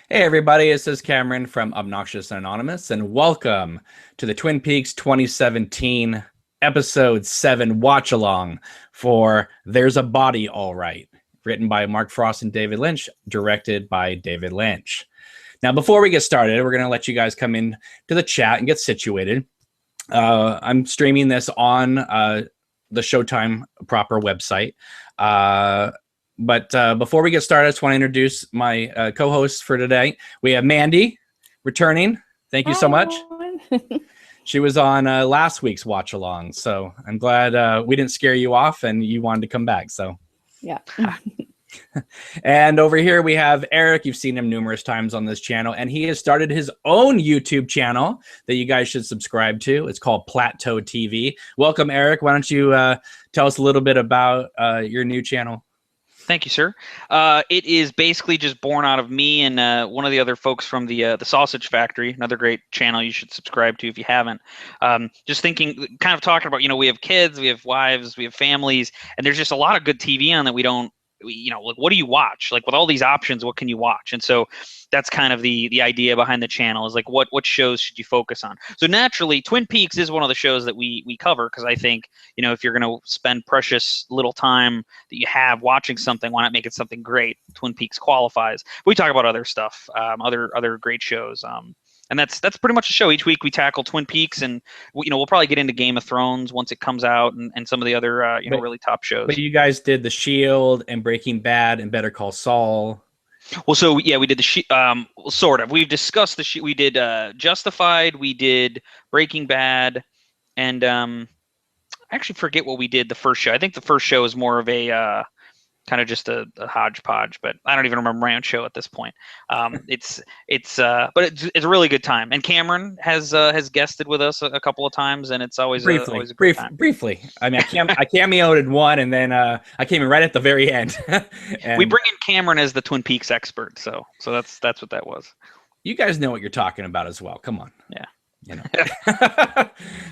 Hey everybody, this is Cameron from Obnoxious and Anonymous, and welcome to the Twin Peaks 2017 Episode 7 Watchalong for There's a Body All Right, written by Mark Frost and David Lynch, directed by David Lynch. Now, before we get started, we're going to let you guys come in to the chat and get situated. I'm streaming this on the Showtime proper website. But before we get started, I just want to introduce my co-hosts for today. We have Mandy returning. Thank you so much. She was on last week's watch along, so I'm glad we didn't scare you off and you wanted to come back. So yeah. And over here we have Eric. You've seen him numerous times on this channel, and he has started his own YouTube channel that you guys should subscribe to. It's called Plateau TV. Welcome, Eric. Why don't you tell us a little bit about your new channel? Thank you, sir. It is basically just born out of me and one of the other folks from the Sausage Factory, another great channel you should subscribe to if you haven't. Just thinking, kind of talking about, we have kids, we have wives, we have families, and there's just a lot of good TV on that we don't, like, what do you watch? Like, with all these options, what can you watch? And so that's kind of the idea behind the channel, is like, what shows should you focus on? So naturally, Twin Peaks is one of the shows that we cover, because I think, if you're going to spend precious little time that you have watching something, why not make it something great? Twin Peaks qualifies. We talk about other stuff, other great shows. And that's pretty much the show. Each week we tackle Twin Peaks, and we'll probably get into Game of Thrones once it comes out, and some of the other really top shows. But you guys did The Shield and Breaking Bad and Better Call Saul. Well, so yeah, we did sort of. We've discussed we did Justified, we did Breaking Bad, and I actually forget what we did the first show. I think the first show is more of a kind of just a hodgepodge, but I don't even remember my own show at this point. But it's a really good time. And Cameron has guested with us a couple of times, and it's always always a great time. Briefly. I mean, I cameoed in one, and then I came in right at the very end. And we bring in Cameron as the Twin Peaks expert, so that's what that was. You guys know what you're talking about as well. Come on. Yeah.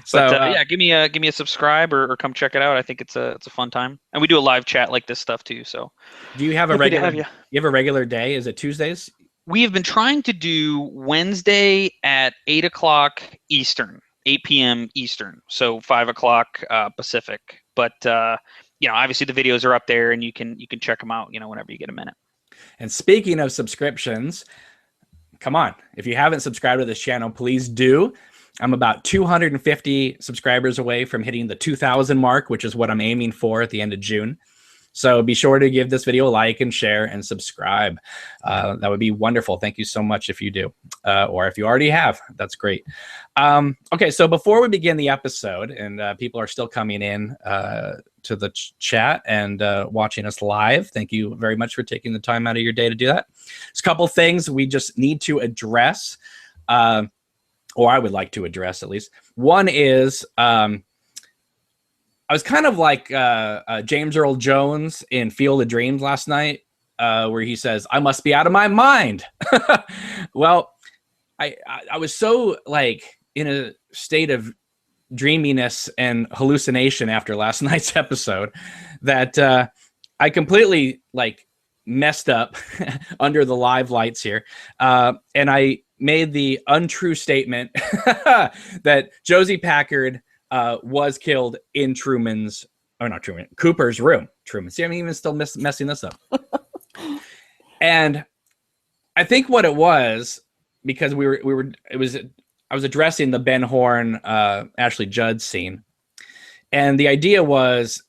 So yeah, give me a subscribe or come check it out. I think it's a fun time, and we do a live chat like this stuff too. So, do you have a regular? You have a regular day? Is it Tuesdays? We have been trying to do Wednesday at 8 o'clock Eastern, 8 p.m. Eastern, so 5 o'clock Pacific. But obviously the videos are up there, and you can check them out, whenever you get a minute. And speaking of subscriptions, come on. If you haven't subscribed to this channel, please do. I'm about 250 subscribers away from hitting the 2,000 mark, which is what I'm aiming for at the end of June. So be sure to give this video a like and share and subscribe. That would be wonderful. Thank you so much if you do. Or if you already have, that's great. Okay, so before we begin the episode, and people are still coming in to the chat and watching us live, thank you very much for taking the time out of your day to do that. There's a couple things we just need to address, or I would like to address at least. One is I was kind of like James Earl Jones in Field of Dreams last night, where he says, "I must be out of my mind." Well, I was so like in a state of dreaminess and hallucination after last night's episode that I completely like messed up under the live lights here, and I made the untrue statement that Josie Packard was killed in Cooper's room. Truman. See, I'm even still messing this up. And I think what it was, because I was addressing the Ben Horn, Ashley Judd scene. And the idea was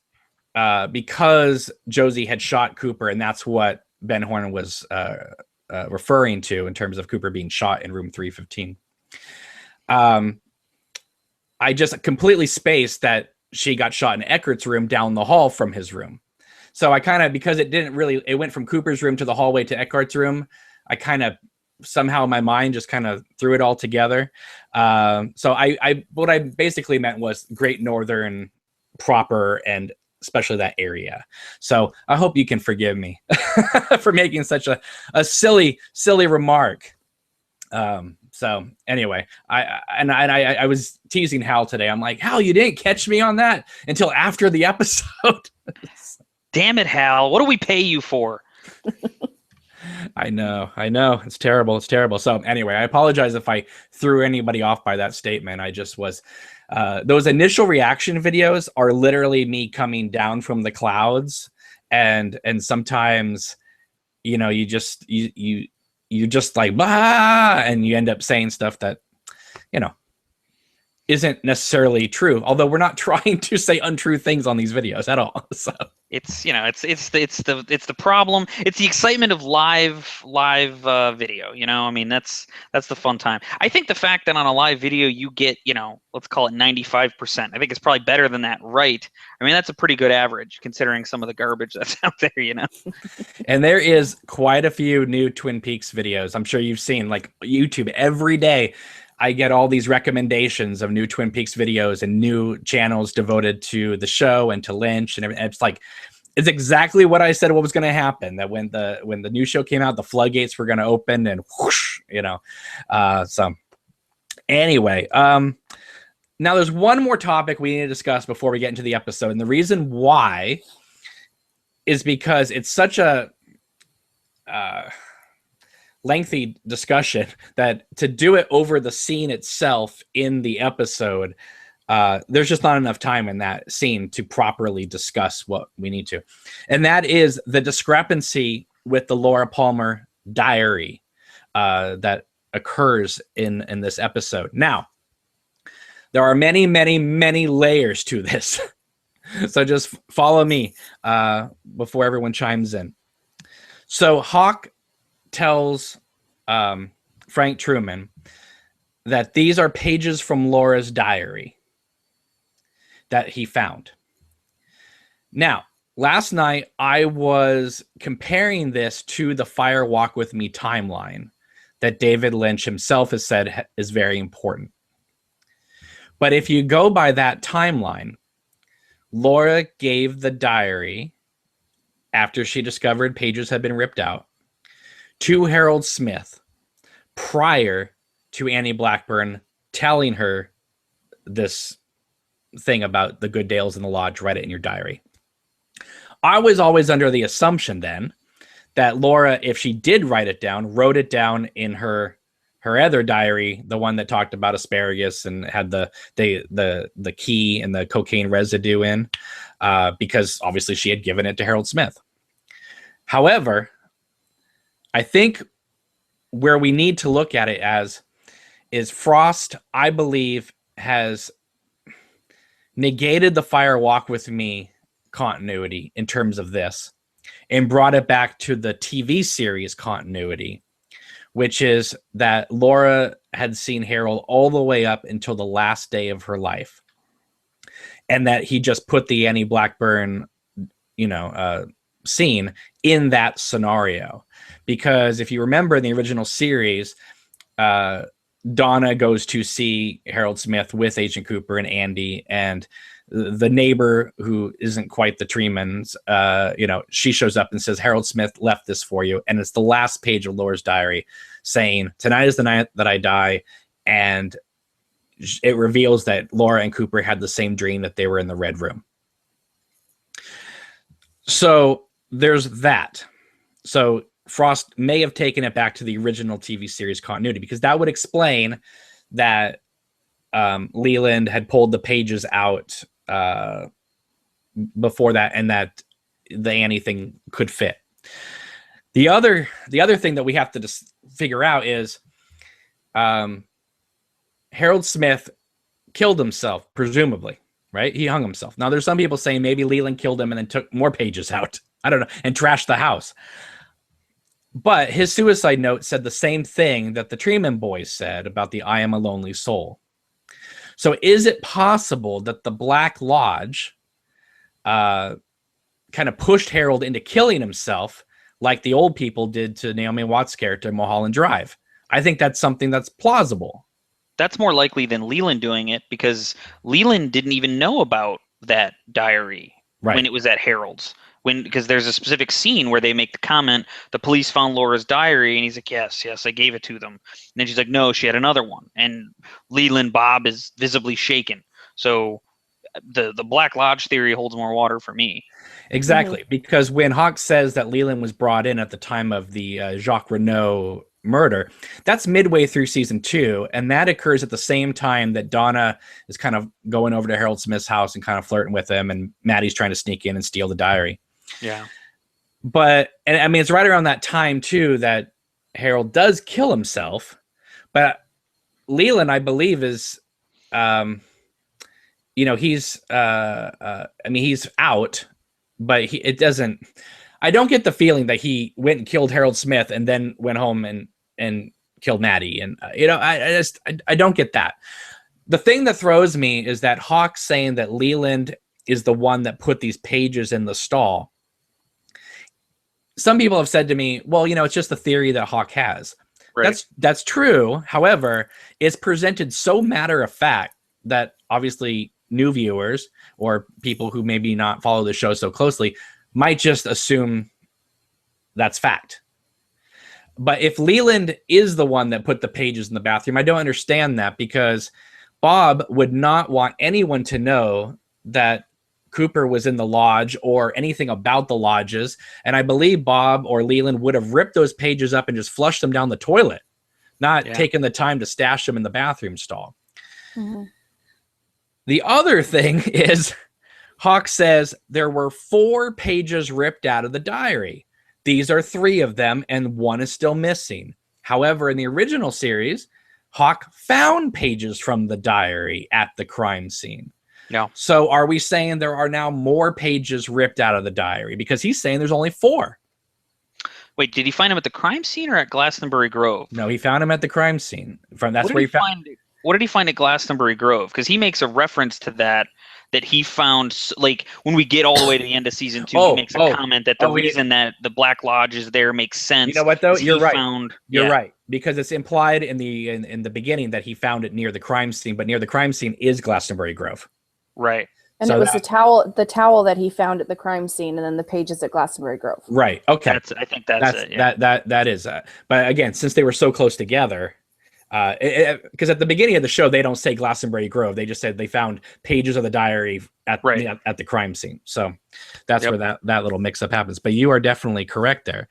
because Josie had shot Cooper, and that's what Ben Horn was referring to in terms of Cooper being shot in room 315. I just completely spaced that she got shot in Eckert's room down the hall from his room. So I kind of, because it went from Cooper's room to the hallway to Eckhart's room, I kind of somehow my mind just kind of threw it all together. So what I basically meant was Great Northern proper, and especially that area. So I hope you can forgive me for making such a silly remark. So anyway, I was teasing Hal today. I'm like, Hal, you didn't catch me on that until after the episode. Damn it, Hal. What do we pay you for? I know. It's terrible. So anyway, I apologize if I threw anybody off by that statement. I just was. Those initial reaction videos are literally me coming down from the clouds, and sometimes, you just like bah, and you end up saying stuff that, isn't necessarily true. Although we're not trying to say untrue things on these videos at all. So it's the problem. It's the excitement of live video. I mean, that's the fun time. I think the fact that on a live video you get, let's call it 95%. I think it's probably better than that, right? I mean, that's a pretty good average considering some of the garbage that's out there. And there is quite a few new Twin Peaks videos. I'm sure you've seen, like, YouTube every day. I get all these recommendations of new Twin Peaks videos and new channels devoted to the show and to Lynch and everything. It's like, it's exactly what I said what was going to happen. That when the new show came out, the floodgates were going to open and whoosh, So anyway, now there's one more topic we need to discuss before we get into the episode. And the reason why is because it's such a lengthy discussion that to do it over the scene itself in the episode, there's just not enough time in that scene to properly discuss what we need to. And that is the discrepancy with the Laura Palmer diary that occurs in this episode. Now, there are many, many, many layers to this. So just follow me before everyone chimes in. So Hawk tells Frank Truman that these are pages from Laura's diary that he found. Now, last night I was comparing this to the Fire Walk With Me timeline that David Lynch himself has said is very important. But if you go by that timeline, Laura gave the diary after she discovered pages had been ripped out to Harold Smith prior to Annie Blackburn telling her this thing about the good Dales in the lodge, write it in your diary. I was always under the assumption then that Laura, if she did write it down, wrote it down in her other diary, the one that talked about asparagus and had the key and the cocaine residue in, because obviously she had given it to Harold Smith. However, I think where we need to look at it as is Frost, I believe, has negated the Fire Walk With Me continuity in terms of this and brought it back to the TV series continuity, which is that Laura had seen Harold all the way up until the last day of her life, and that he just put the Annie Blackburn, scene in that scenario. Because if you remember in the original series, Donna goes to see Harold Smith with Agent Cooper and Andy, and the neighbor who isn't quite the Tremans, she shows up and says, Harold Smith left this for you. And it's the last page of Laura's diary saying, tonight is the night that I die. And it reveals that Laura and Cooper had the same dream, that they were in the Red Room. So there's that. So Frost may have taken it back to the original TV series continuity, because that would explain that Leland had pulled the pages out before that, and that the Annie thing could fit. The other thing that we have to just figure out is Harold Smith killed himself, presumably, right? He hung himself. Now, there's some people saying maybe Leland killed him and then took more pages out. I don't know, and trashed the house. But his suicide note said the same thing that the Treeman boys said about the I am a lonely soul. So is it possible that the Black Lodge kind of pushed Harold into killing himself like the old people did to Naomi Watts' character in Mulholland Drive? I think that's something that's plausible. That's more likely than Leland doing it, because Leland didn't even know about that diary when it was at Harold's. Because there's a specific scene where they make the comment, the police found Laura's diary, and he's like, yes, I gave it to them. And then she's like, no, she had another one. And Leland Bob is visibly shaken. So the Black Lodge theory holds more water for me. Exactly, because when Hawk says that Leland was brought in at the time of the Jacques Renault murder, that's midway through season 2, and that occurs at the same time that Donna is kind of going over to Harold Smith's house and kind of flirting with him, and Maddie's trying to sneak in and steal the diary. Yeah. But, and I mean, it's right around that time, too, that Harold does kill himself, but Leland, I believe, is... he's he's out, but it doesn't, I don't get the feeling that he went and killed Harold Smith and then went home and killed Maddie. And, I don't get that. The thing that throws me is that Hawk saying that Leland is the one that put these pages in the stall. Some people have said to me, well, it's just the theory that Hawk has. Right. That's true. However, it's presented so matter of fact that obviously new viewers or people who maybe not follow the show so closely might just assume that's fact. But if Leland is the one that put the pages in the bathroom, I don't understand that, because Bob would not want anyone to know that Cooper was in the lodge or anything about the lodges. And I believe Bob or Leland would have ripped those pages up and just flushed them down the toilet, not taking the time to stash them in the bathroom stall. Mm-hmm. The other thing is Hawk says there were 4 pages ripped out of the diary. These are 3 of them, and 1 is still missing. However, in the original series, Hawk found pages from the diary at the crime scene. Yeah. So are we saying there are now more pages ripped out of the diary? Because he's saying there's only 4. Wait, did he find him at the crime scene or at Glastonbury Grove? No, he found him at the crime scene. That's where he found. What did he find at Glastonbury Grove? Because he makes a reference to that he found, like, when we get all the way to the end of season 2, he makes a comment that the reason that the Black Lodge is there makes sense. You know what, though? You're right. You're right. Because it's implied in the beginning that he found it near the crime scene, but near the crime scene is Glastonbury Grove. Right. And so it was the towel that he found at the crime scene, and then the pages at Glastonbury Grove. Right. Okay. I think that's it. Yeah. That is. But again, since they were so close together, because at the beginning of the show they don't say Glastonbury Grove, they just said they found pages of the diary at the crime scene. So that's where that little mix-up happens. But you are definitely correct there.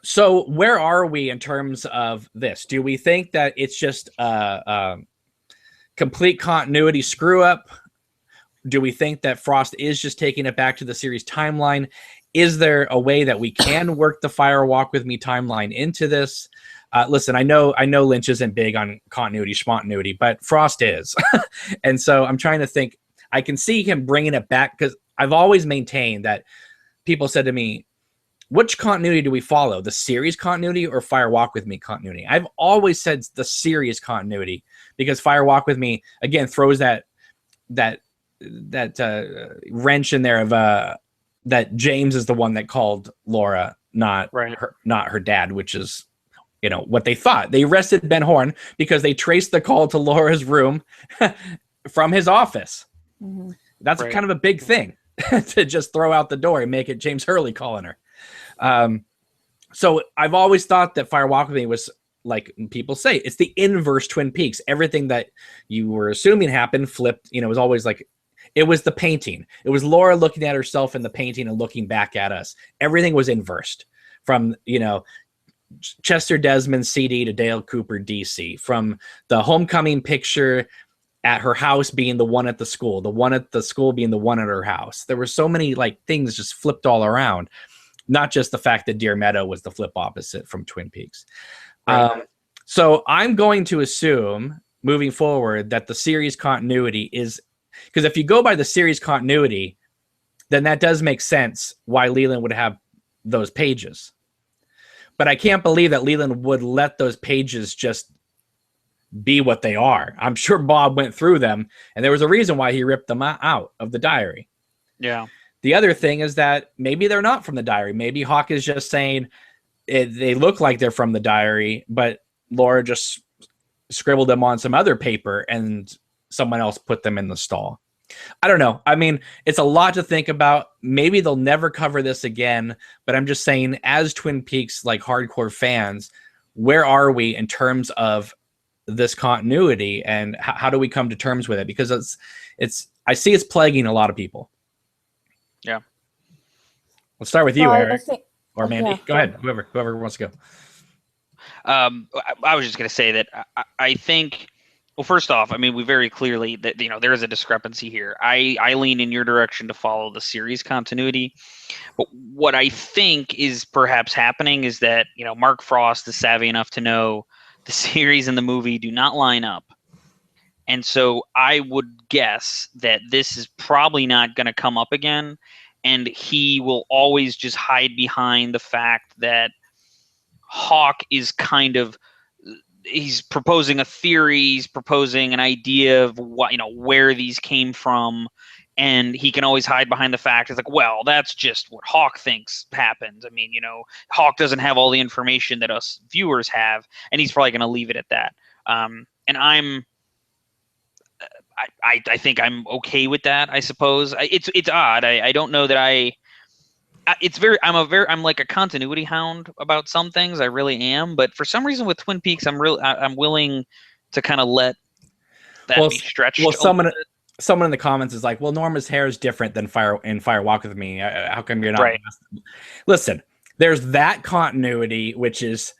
So where are we in terms of this? Do we think that it's just complete continuity screw up? Do we think that Frost is just taking it back to the series timeline? Is there a way that we can work the Fire Walk With Me timeline into this? Listen, I know Lynch isn't big on continuity, spontaneity, but Frost is. And so I'm trying to think, I can see him bringing it back, because I've always maintained that people said to me, which continuity do we follow? The series continuity or Fire Walk With Me continuity? I've always said the series continuity, because Fire Walk With Me, again, throws that wrench in there of that James is the one that called Laura, not her dad, which is what they thought. They arrested Ben Horn because they traced the call to Laura's room from his office. Mm-hmm. That's kind of a big thing to just throw out the door and make it James Hurley calling her. So I've always thought that Fire Walk With Me was, like people say, it's the inverse Twin Peaks. Everything that you were assuming happened flipped. It was always like, it was the painting. It was Laura looking at herself in the painting and looking back at us. Everything was inversed from, Chester Desmond CD to Dale Cooper DC, from the homecoming picture at her house being the one at the school being the one at her house. There were so many things just flipped all around, not just the fact that Deer Meadow was the flip opposite from Twin Peaks. So I'm going to assume moving forward that the series continuity is, because if you go by the series continuity, then that does make sense why Leland would have those pages. But I can't believe that Leland would let those pages just be what they are. I'm sure Bob went through them, and there was a reason why he ripped them out of the diary. Yeah. The other thing is that maybe they're not from the diary. Maybe Hawk is just saying they look like they're from the diary, but Laura just scribbled them on some other paper and someone else put them in the stall. I don't know. I mean, it's a lot to think about. Maybe they'll never cover this again, but I'm just saying, as Twin Peaks hardcore fans, where are we in terms of this continuity, and how do we come to terms with it? Because I see it's plaguing a lot of people. Yeah. Let's start with you, Well, Eric, or Mandy. yeah, go ahead, whoever wants to go. I was just going to say that I think, well, first off, I mean, we very clearly that there is a discrepancy here. I lean in your direction to follow the series continuity, but what I think is perhaps happening is that Mark Frost is savvy enough to know the series and the movie do not line up, and so I would guess that this is probably not going to come up again, and he will always just hide behind the fact that Hawk is kind of, he's proposing a theory, he's proposing an idea of what, where these came from, and he can always hide behind the fact it's like, well, that's just what Hawk thinks happened. I mean, Hawk doesn't have all the information that us viewers have, and he's probably going to leave it at that. And I think I'm okay with that, I suppose. It's odd. I don't know that I'm like a continuity hound about some things. I really am, but for some reason with Twin Peaks, I'm willing to kind of let that be stretched. Well, someone in the comments is like, "Well, Norma's hair is different than Fire Walk with Me. How come you're not?" Right. Listen, there's that continuity, which is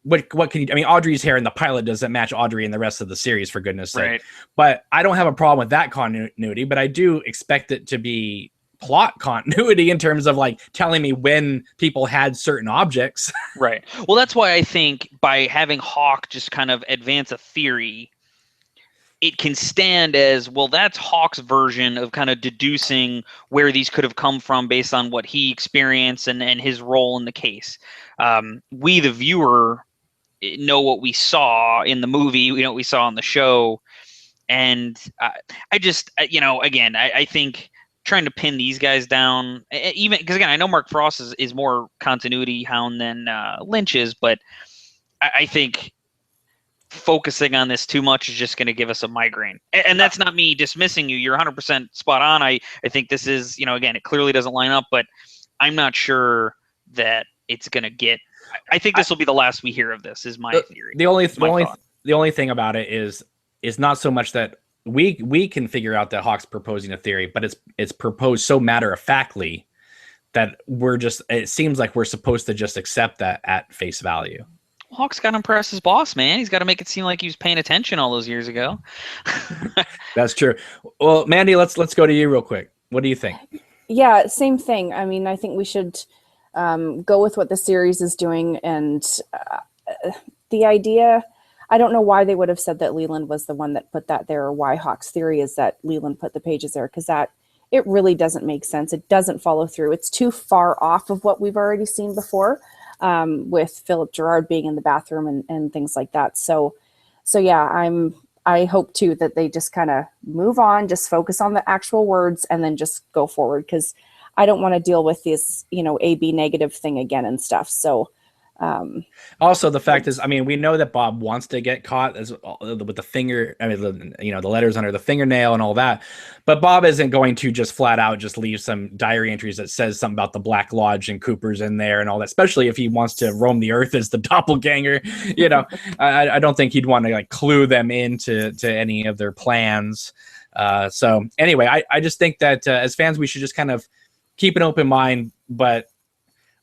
what can you? I mean, Audrey's hair in the pilot doesn't match Audrey in the rest of the series, for goodness' sake. Right. But I don't have a problem with that continuity. But I do expect it to be plot continuity in terms of like telling me when people had certain objects. Right. Well, that's why I think by having Hawk just kind of advance a theory, it can stand as, well, that's Hawk's version of kind of deducing where these could have come from based on what he experienced and his role in the case. We, the viewer, know what we saw in the movie, we know what we saw on the show. And I just, again, I think trying to pin these guys down, even because again, I know Mark Frost is more continuity hound than Lynch is, but I think focusing on this too much is just going to give us a migraine. And that's not me dismissing you. You're 100% spot on. I think this is, again, it clearly doesn't line up, but I'm not sure that it's going to get. I think this will be the last we hear of this. Is my theory. The only thing about it is not so much that we can figure out that Hawk's proposing a theory, but it's proposed so matter-of-factly that it seems like we're supposed to just accept that at face value. Hawk's got to impress his boss, man. He's got to make it seem like he was paying attention all those years ago. That's true. Well, Mandy, let's go to you real quick. What do you think? Yeah, same thing. I mean, I think we should go with what the series is doing, and the idea, I don't know why they would have said that Leland was the one that put that there, or why Hawk's theory is that Leland put the pages there, because it really doesn't make sense. It doesn't follow through. It's too far off of what we've already seen before, with Philip Gerard being in the bathroom and things like that. So yeah, I hope too that they just kind of move on, just focus on the actual words, and then just go forward, because I don't want to deal with this, AB negative thing again and stuff. So also the fact is, I mean, we know that Bob wants to get caught with the finger, I mean, the letters under the fingernail and all that, but Bob isn't going to just flat out just leave some diary entries that says something about the Black Lodge and Cooper's in there and all that, especially if he wants to roam the earth as the doppelganger. I don't think he'd want to like clue them into any of their plans. So anyway, I just think that as fans, we should just kind of keep an open mind, but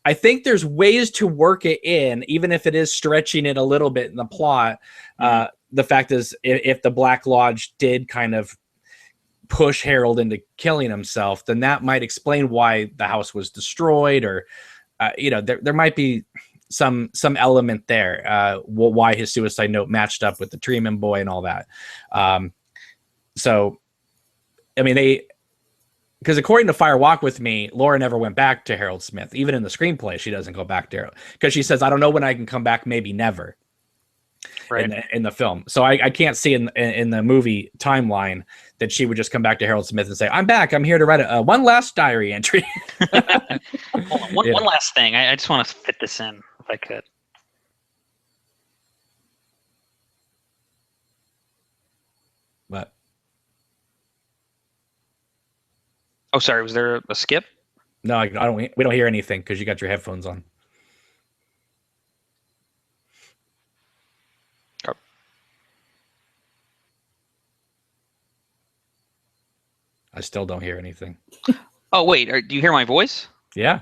I think there's ways to work it in, even if it is stretching it a little bit in the plot. The fact is, if the Black Lodge did kind of push Harold into killing himself, then that might explain why the house was destroyed, or there might be some element there, why his suicide note matched up with the Treeman boy and all that. So, I mean, because according to Fire Walk with Me, Laura never went back to Harold Smith. Even in the screenplay, she doesn't go back to Harold, because she says, I don't know when I can come back, maybe never. Right. In the film. So I can't see in the movie timeline that she would just come back to Harold Smith and say, I'm back. I'm here to write one last diary entry. Hold on. One last thing. I just want to fit this in if I could. What? Oh, sorry. Was there a skip? No, I don't. We don't hear anything because you got your headphones on. I still don't hear anything. Oh, wait. Do you hear my voice? Yeah.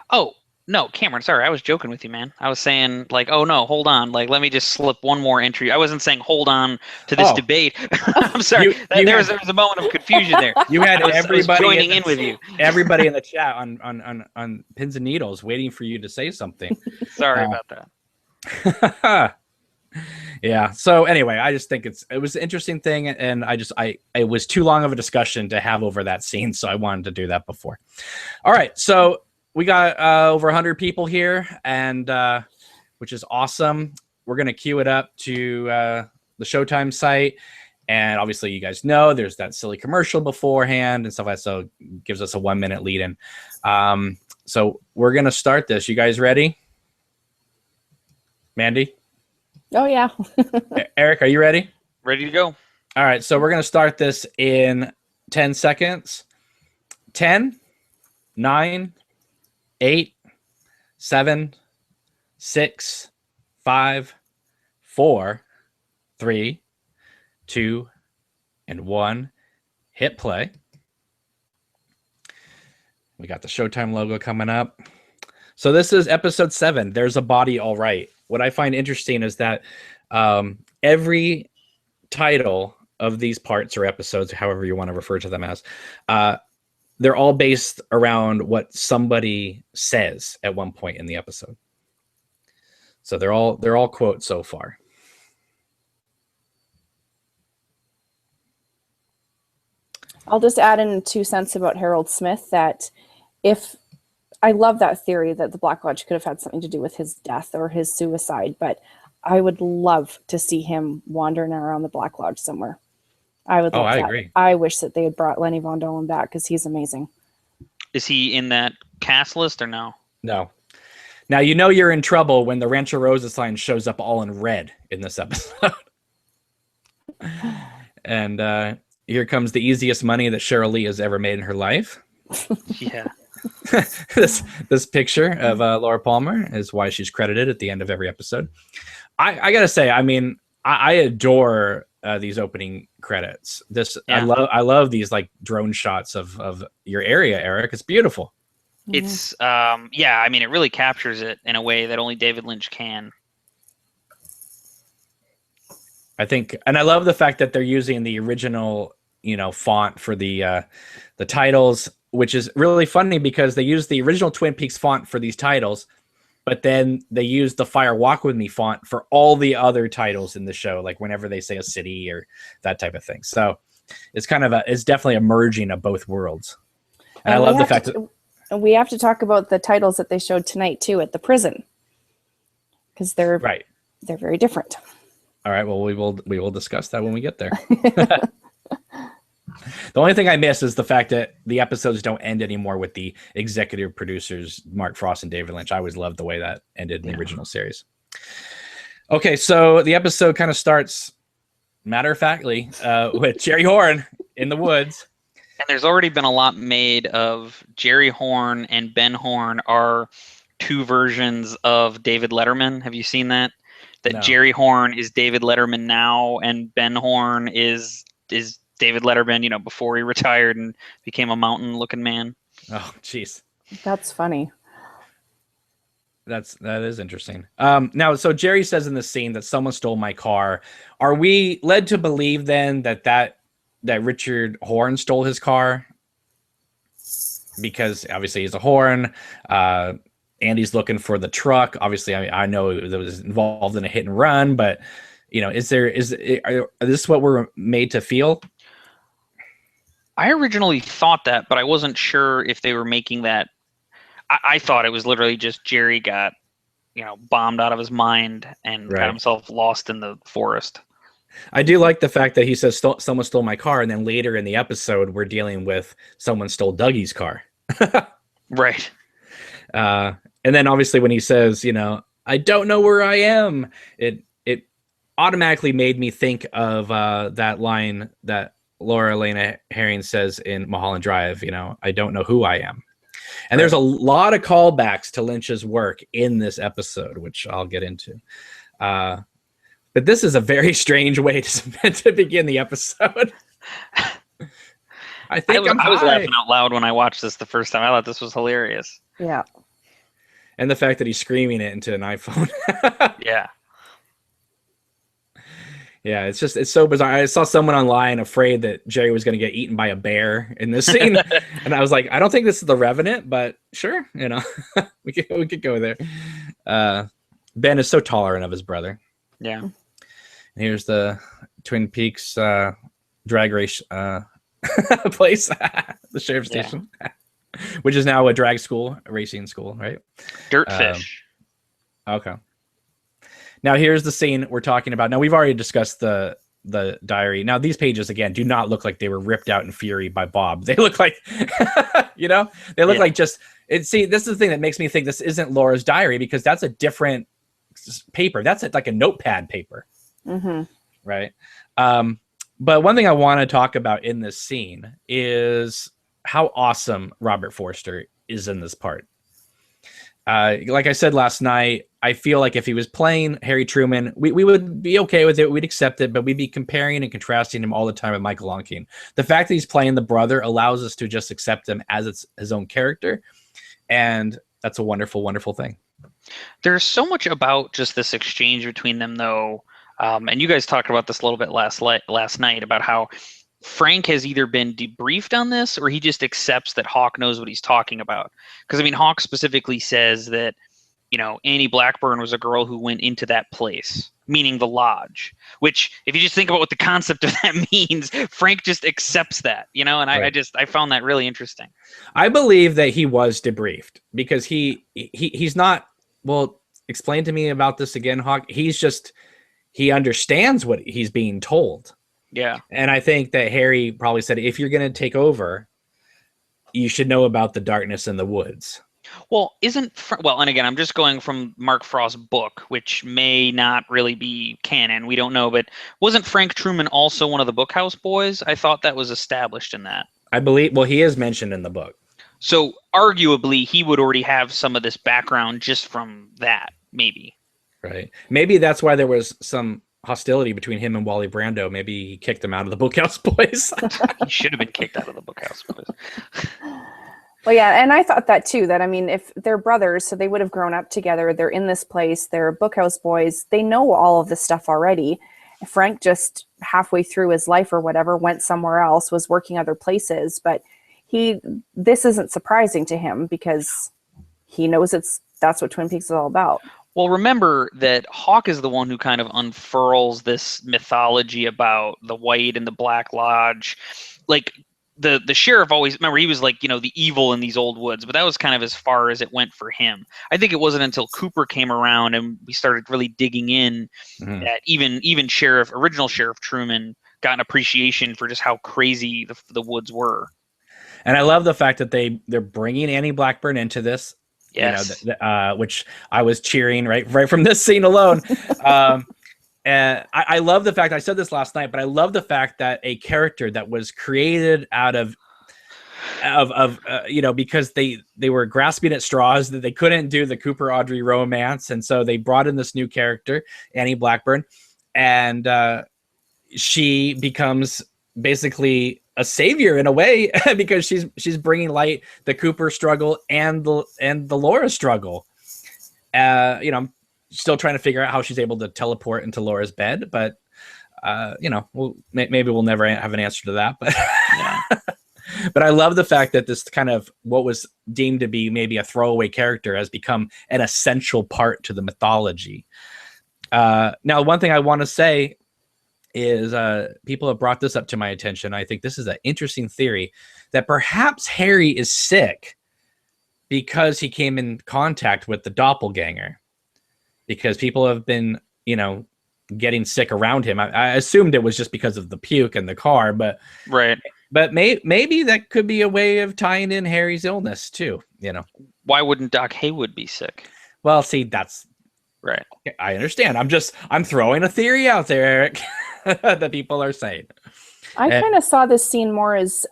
Oh, no, Cameron, sorry. I was joking with you, man. I was saying, like, oh, no, hold on. Like, let me just slip one more entry. I wasn't saying hold on to this debate. I'm sorry. There was a moment of confusion there. You had everybody joining in with you. Everybody in the chat on pins and needles waiting for you to say something. Sorry about that. Yeah. So anyway, I just think it was an interesting thing, and it was too long of a discussion to have over that scene, so I wanted to do that before. All right. So we got over 100 people here, and which is awesome. We're gonna queue it up to the Showtime site, and obviously you guys know there's that silly commercial beforehand and stuff like that, so it gives us a 1 minute lead in. So we're gonna start this. You guys ready? Mandy? Oh yeah. Eric, are you ready? Ready to go. All right, so we're gonna start this in 10 seconds. 10, 9, 8, 7, 6, 5, 4, 3, 2, and 1. Hit play. We got the Showtime logo coming up. So this is episode 7. There's a body, all right. What I find interesting is that every title of these parts or episodes, however you want to refer to them as, they're all based around what somebody says at one point in the episode. So they're all quotes so far. I'll just add in 2 cents about Harold Smith, that if I love that theory that the Black Lodge could have had something to do with his death or his suicide, but I would love to see him wandering around the Black Lodge somewhere. I would love that. I agree. I wish that they had brought Lenny Von Dohlen back because he's amazing. Is he in that cast list or no? No. Now you know you're in trouble when the Rancho Rosa sign shows up all in red in this episode. And here comes the easiest money that Cheryl Lee has ever made in her life. Yeah. This picture of Laura Palmer is why she's credited at the end of every episode. I gotta say, I mean, I adore these opening credits. I love these like drone shots of your area, Eric. It's beautiful. It's I mean, it really captures it in a way that only David Lynch can. I think, and I love the fact that they're using the original, font for the titles, which is really funny because they use the original Twin Peaks font for these titles, but then they use the Fire Walk With Me font for all the other titles in the show, like whenever they say a city or that type of thing. So it's it's definitely a merging of both worlds. And I love the fact that we have to talk about the titles that they showed tonight too at the prison, because they're very different. All right. Well, we will discuss that when we get there. The only thing I miss is the fact that the episodes don't end anymore with the executive producers, Mark Frost and David Lynch. I always loved the way that ended in the original series. Okay. So the episode kind of starts matter-of-factly with Jerry Horn in the woods. And there's already been a lot made of Jerry Horn and Ben Horn are 2 versions of David Letterman. Have you seen that? That no. Jerry Horn is David Letterman now, and Ben Horn is David Letterman, before he retired and became a mountain-looking man. Oh, jeez. That's funny. That is interesting. Now, so Jerry says in the scene that someone stole my car. Are we led to believe then that Richard Horn stole his car? Because obviously he's a Horn. Andy's looking for the truck. Obviously, I know it was involved in a hit and run, but is this what we're made to feel? I originally thought that, but I wasn't sure if they were making that. I thought it was literally just Jerry got, bombed out of his mind and got himself lost in the forest. I do like the fact that he says someone stole my car, and then later in the episode we're dealing with someone stole Dougie's car. Right. And then obviously when he says, I don't know where I am, it automatically made me think of that line that Laura Elena Herring says in Mulholland Drive, I don't know who I am. And there's a lot of callbacks to Lynch's work in this episode, which I'll get into. But this is a very strange way to begin the episode. I think I was high. laughing out loud when I watched this the first time. I thought this was hilarious. Yeah. And the fact that he's screaming it into an iPhone. Yeah. Yeah, it's so bizarre. I saw someone online afraid that Jerry was going to get eaten by a bear in this scene, and I was like, I don't think this is the Revenant, but sure, we could go there. Ben is so tolerant of his brother. Yeah. And here's the Twin Peaks drag race place, the sheriff's station, which is now a drag school, a racing school, right? Dirtfish. Okay. Now here's the scene we're talking about. Now we've already discussed the diary. Now these pages again do not look like they were ripped out in fury by Bob. They look like, they look like just it. See, this is the thing that makes me think this isn't Laura's diary, because that's a different paper. That's like a notepad paper, right? But one thing I want to talk about in this scene is how awesome Robert Forster is in this part. Like I said last night, I feel like if he was playing Harry Truman, we would be okay with it. We'd accept it, but we'd be comparing and contrasting him all the time with Michael Onking. The fact that he's playing the brother allows us to just accept him as his own character. And that's a wonderful, wonderful thing. There's so much about just this exchange between them, though. And you guys talked about this a little bit last night about how Frank has either been debriefed on this or he just accepts that Hawk knows what he's talking about. Because, I mean, Hawk specifically says that, Annie Blackburn was a girl who went into that place, meaning the lodge, which if you just think about what the concept of that means, Frank just accepts that, and right. I found that really interesting. I believe that he was debriefed because he's not, well, explain to me about this again, Hawk. He understands what he's being told. Yeah. And I think that Harry probably said, if you're going to take over, you should know about the darkness in the woods. Well, and again, I'm just going from Mark Frost's book, which may not really be canon. We don't know, but wasn't Frank Truman also one of the Bookhouse Boys? I thought that was established in that. I believe, well, he is mentioned in the book. So arguably, he would already have some of this background just from that, maybe. Right. Maybe that's why there was some hostility between him and Wally Brando. Maybe he kicked him out of the Bookhouse Boys. He should have been kicked out of the Bookhouse Boys. Well, yeah, and I thought that too, that, I mean, if they're brothers, so they would have grown up together, they're in this place, they're Bookhouse Boys, they know all of this stuff already. Frank just halfway through his life or whatever went somewhere else, was working other places, but this isn't surprising to him because he knows that's what Twin Peaks is all about. Well, remember that Hawk is the one who kind of unfurls this mythology about the White and the Black Lodge. Like, the sheriff always, remember, he was like, the evil in these old woods, but that was kind of as far as it went for him. I think it wasn't until Cooper came around and we started really digging in that even original Sheriff Truman got an appreciation for just how crazy the woods were. And I love the fact that they're bringing Annie Blackburn into this. Yes. Which I was cheering right from this scene alone. And I love the fact, I said this last night, but I love the fact that a character that was created out of because they were grasping at straws, that they couldn't do the Cooper Audrey romance. And so they brought in this new character, Annie Blackburn, and she becomes basically a savior in a way because she's bringing light the Cooper struggle and the Laura struggle. I'm still trying to figure out how she's able to teleport into Laura's bed, but maybe we'll never have an answer to that. But but I love the fact that this kind of what was deemed to be maybe a throwaway character has become an essential part to the mythology. Now, one thing I want to say is people have brought this up to my attention. I think this is an interesting theory that perhaps Harry is sick because he came in contact with the doppelganger, because people have been, getting sick around him. I assumed it was just because of the puke in the car, but right. But maybe that could be a way of tying in Harry's illness too. Why wouldn't Doc Haywood be sick? Well, see, that's right. I understand. I'm throwing a theory out there, Eric, that people are saying. I kind of saw this scene more as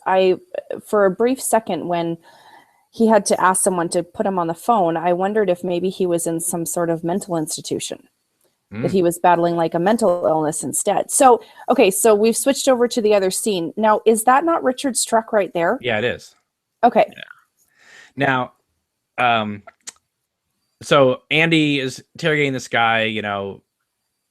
for a brief second when he had to ask someone to put him on the phone, I wondered if maybe he was in some sort of mental institution. that he was battling like a mental illness instead. So, okay, so we've switched over to the other scene. Now, is that not Richard's truck right there? Yeah, it is. Okay. Yeah. Now, so Andy is interrogating this guy, you know,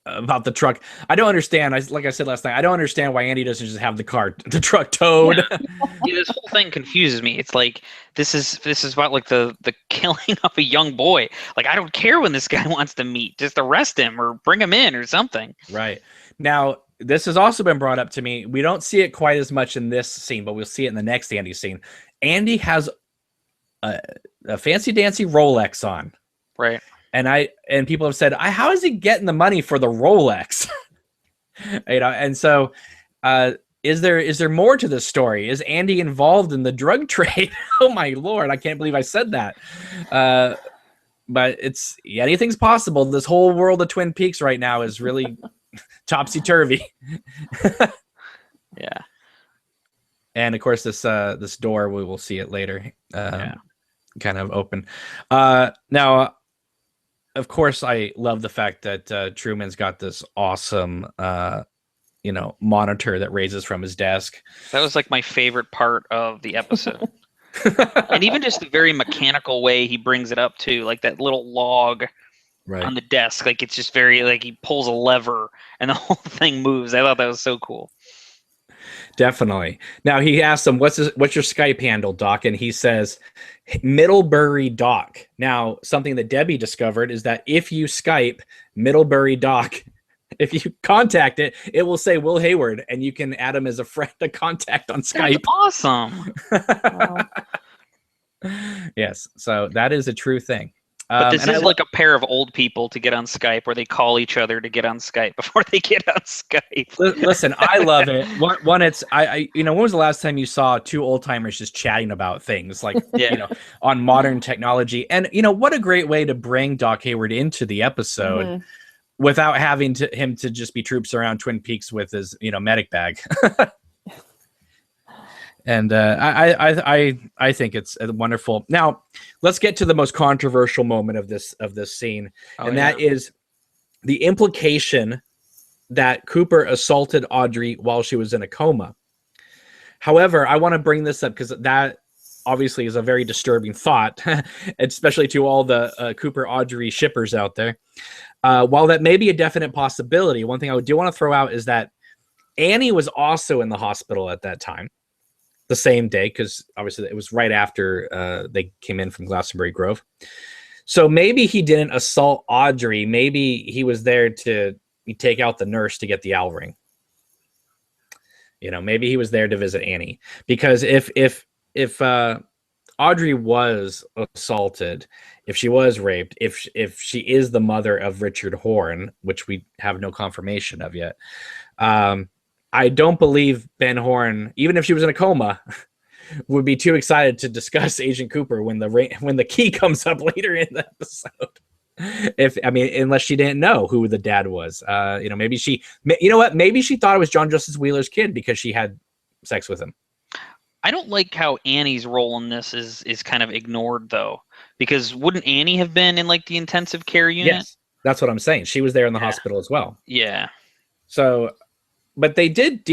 about the truck. I don't understand. Like I said last night, I don't understand why Andy doesn't just have the truck towed. Yeah. Yeah, this whole thing confuses me. It's like this is about like the killing of a young boy. Like, I don't care when this guy wants to meet. Just arrest him or bring him in or something. Right. Now, this has also been brought up to me. We don't see it quite as much in this scene, but we'll see it in the next Andy scene. Andy has a fancy dancy Rolex on. Right. And people have said, how is he getting the money for the Rolex? You know, and so is there more to this story? Is Andy involved in the drug trade? Oh my Lord, I can't believe I said that. But anything's possible. This whole world of Twin Peaks right now is really topsy-turvy. Yeah. And of course this door, we will see it later. Kind of open. Now, of course, I love the fact that Truman's got this awesome, monitor that raises from his desk. That was like my favorite part of the episode. And even just the very mechanical way he brings it up too, like that little log on the desk. Like, it's just very, like, he pulls a lever and the whole thing moves. I thought that was so cool. Definitely. Now he asks him, what's your Skype handle, Doc? And he says, Middlebury Doc. Now, something that Debbie discovered is that if you Skype Middlebury Doc, if you contact it, it will say Will Hayward, and you can add him as a friend to contact on Skype. That's awesome. Wow. Yes. So that is a true thing. But this is like a pair of old people to get on Skype, where they call each other to get on Skype before they get on Skype. Listen, I love it. One, it's when was the last time you saw two old timers just chatting about things like on modern technology? And what a great way to bring Doc Hayward into the episode without having him to just be troops around Twin Peaks with his medic bag. And I think it's wonderful. Now, let's get to the most controversial moment of this scene, that is the implication that Cooper assaulted Audrey while she was in a coma. However, I want to bring this up because that obviously is a very disturbing thought, especially to all the Cooper-Audrey shippers out there. While that may be a definite possibility, one thing I do want to throw out is that Annie was also in the hospital at that time. The same day, because obviously it was right after they came in from Glastonbury Grove. So maybe he didn't assault Audrey. Maybe he was there to take out the nurse to get the owl ring. Maybe he was there to visit Annie. Because if Audrey was assaulted, if she was raped, if she is the mother of Richard Horne, which we have no confirmation of yet, I don't believe Ben Horne, even if she was in a coma, would be too excited to discuss Agent Cooper when the key comes up later in the episode. Unless she didn't know who the dad was. Maybe she, maybe she thought it was John Justice Wheeler's kid because she had sex with him. I don't like how Annie's role in this is kind of ignored, though, because wouldn't Annie have been in like the intensive care unit? Yes, that's what I'm saying. She was there in the hospital as well. Yeah. So. But they did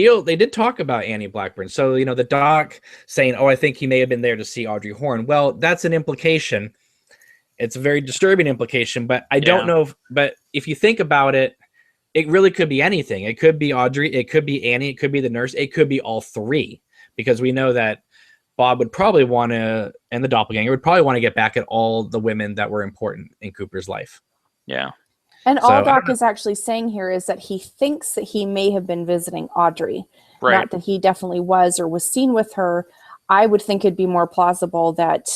talk about Annie Blackburn. So, the doc saying, I think he may have been there to see Audrey Horne. Well, that's an implication. It's a very disturbing implication, but I don't know. But if you think about it, it really could be anything. It could be Audrey. It could be Annie. It could be the nurse. It could be all three, because we know that Bob would probably want to, and the doppelganger would probably want to get back at all the women that were important in Cooper's life. Yeah. And all Doc is actually saying here is that he thinks that he may have been visiting Audrey. Right. Not that he definitely was or was seen with her. I would think it'd be more plausible that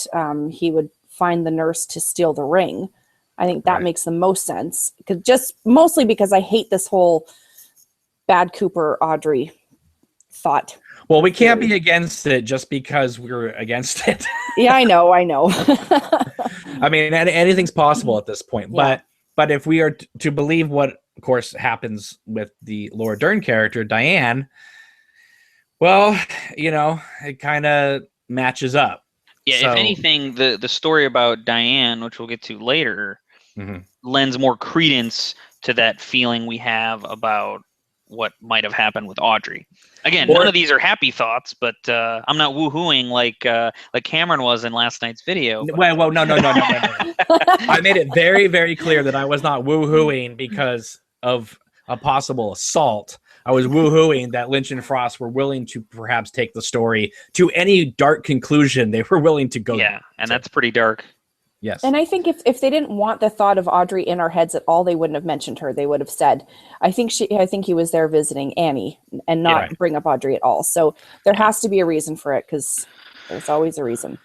he would find the nurse to steal the ring. I think that makes the most sense. Mostly because I hate this whole bad Cooper Audrey thought. Well, we can't be against it just because we're against it. Yeah, I know. Anything's possible at this point. Yeah. But if we are to believe what, of course, happens with the Laura Dern character, Diane, well, it kind of matches up. Yeah, if anything, the story about Diane, which we'll get to later, lends more credence to that feeling we have about what might have happened with Audrey. Again, none of these are happy thoughts, but I'm not woohooing like Cameron was in last night's video. Well, no. I made it very, very clear that I was not woohooing because of a possible assault. I was woohooing that Lynch and Frost were willing to perhaps take the story to any dark conclusion they were willing to go. Yeah, and that's pretty dark. Yes. And I think if they didn't want the thought of Audrey in our heads at all, they wouldn't have mentioned her. They would have said, I think he was there visiting Annie and not bring up Audrey at all. So there has to be a reason for it, because there's always a reason.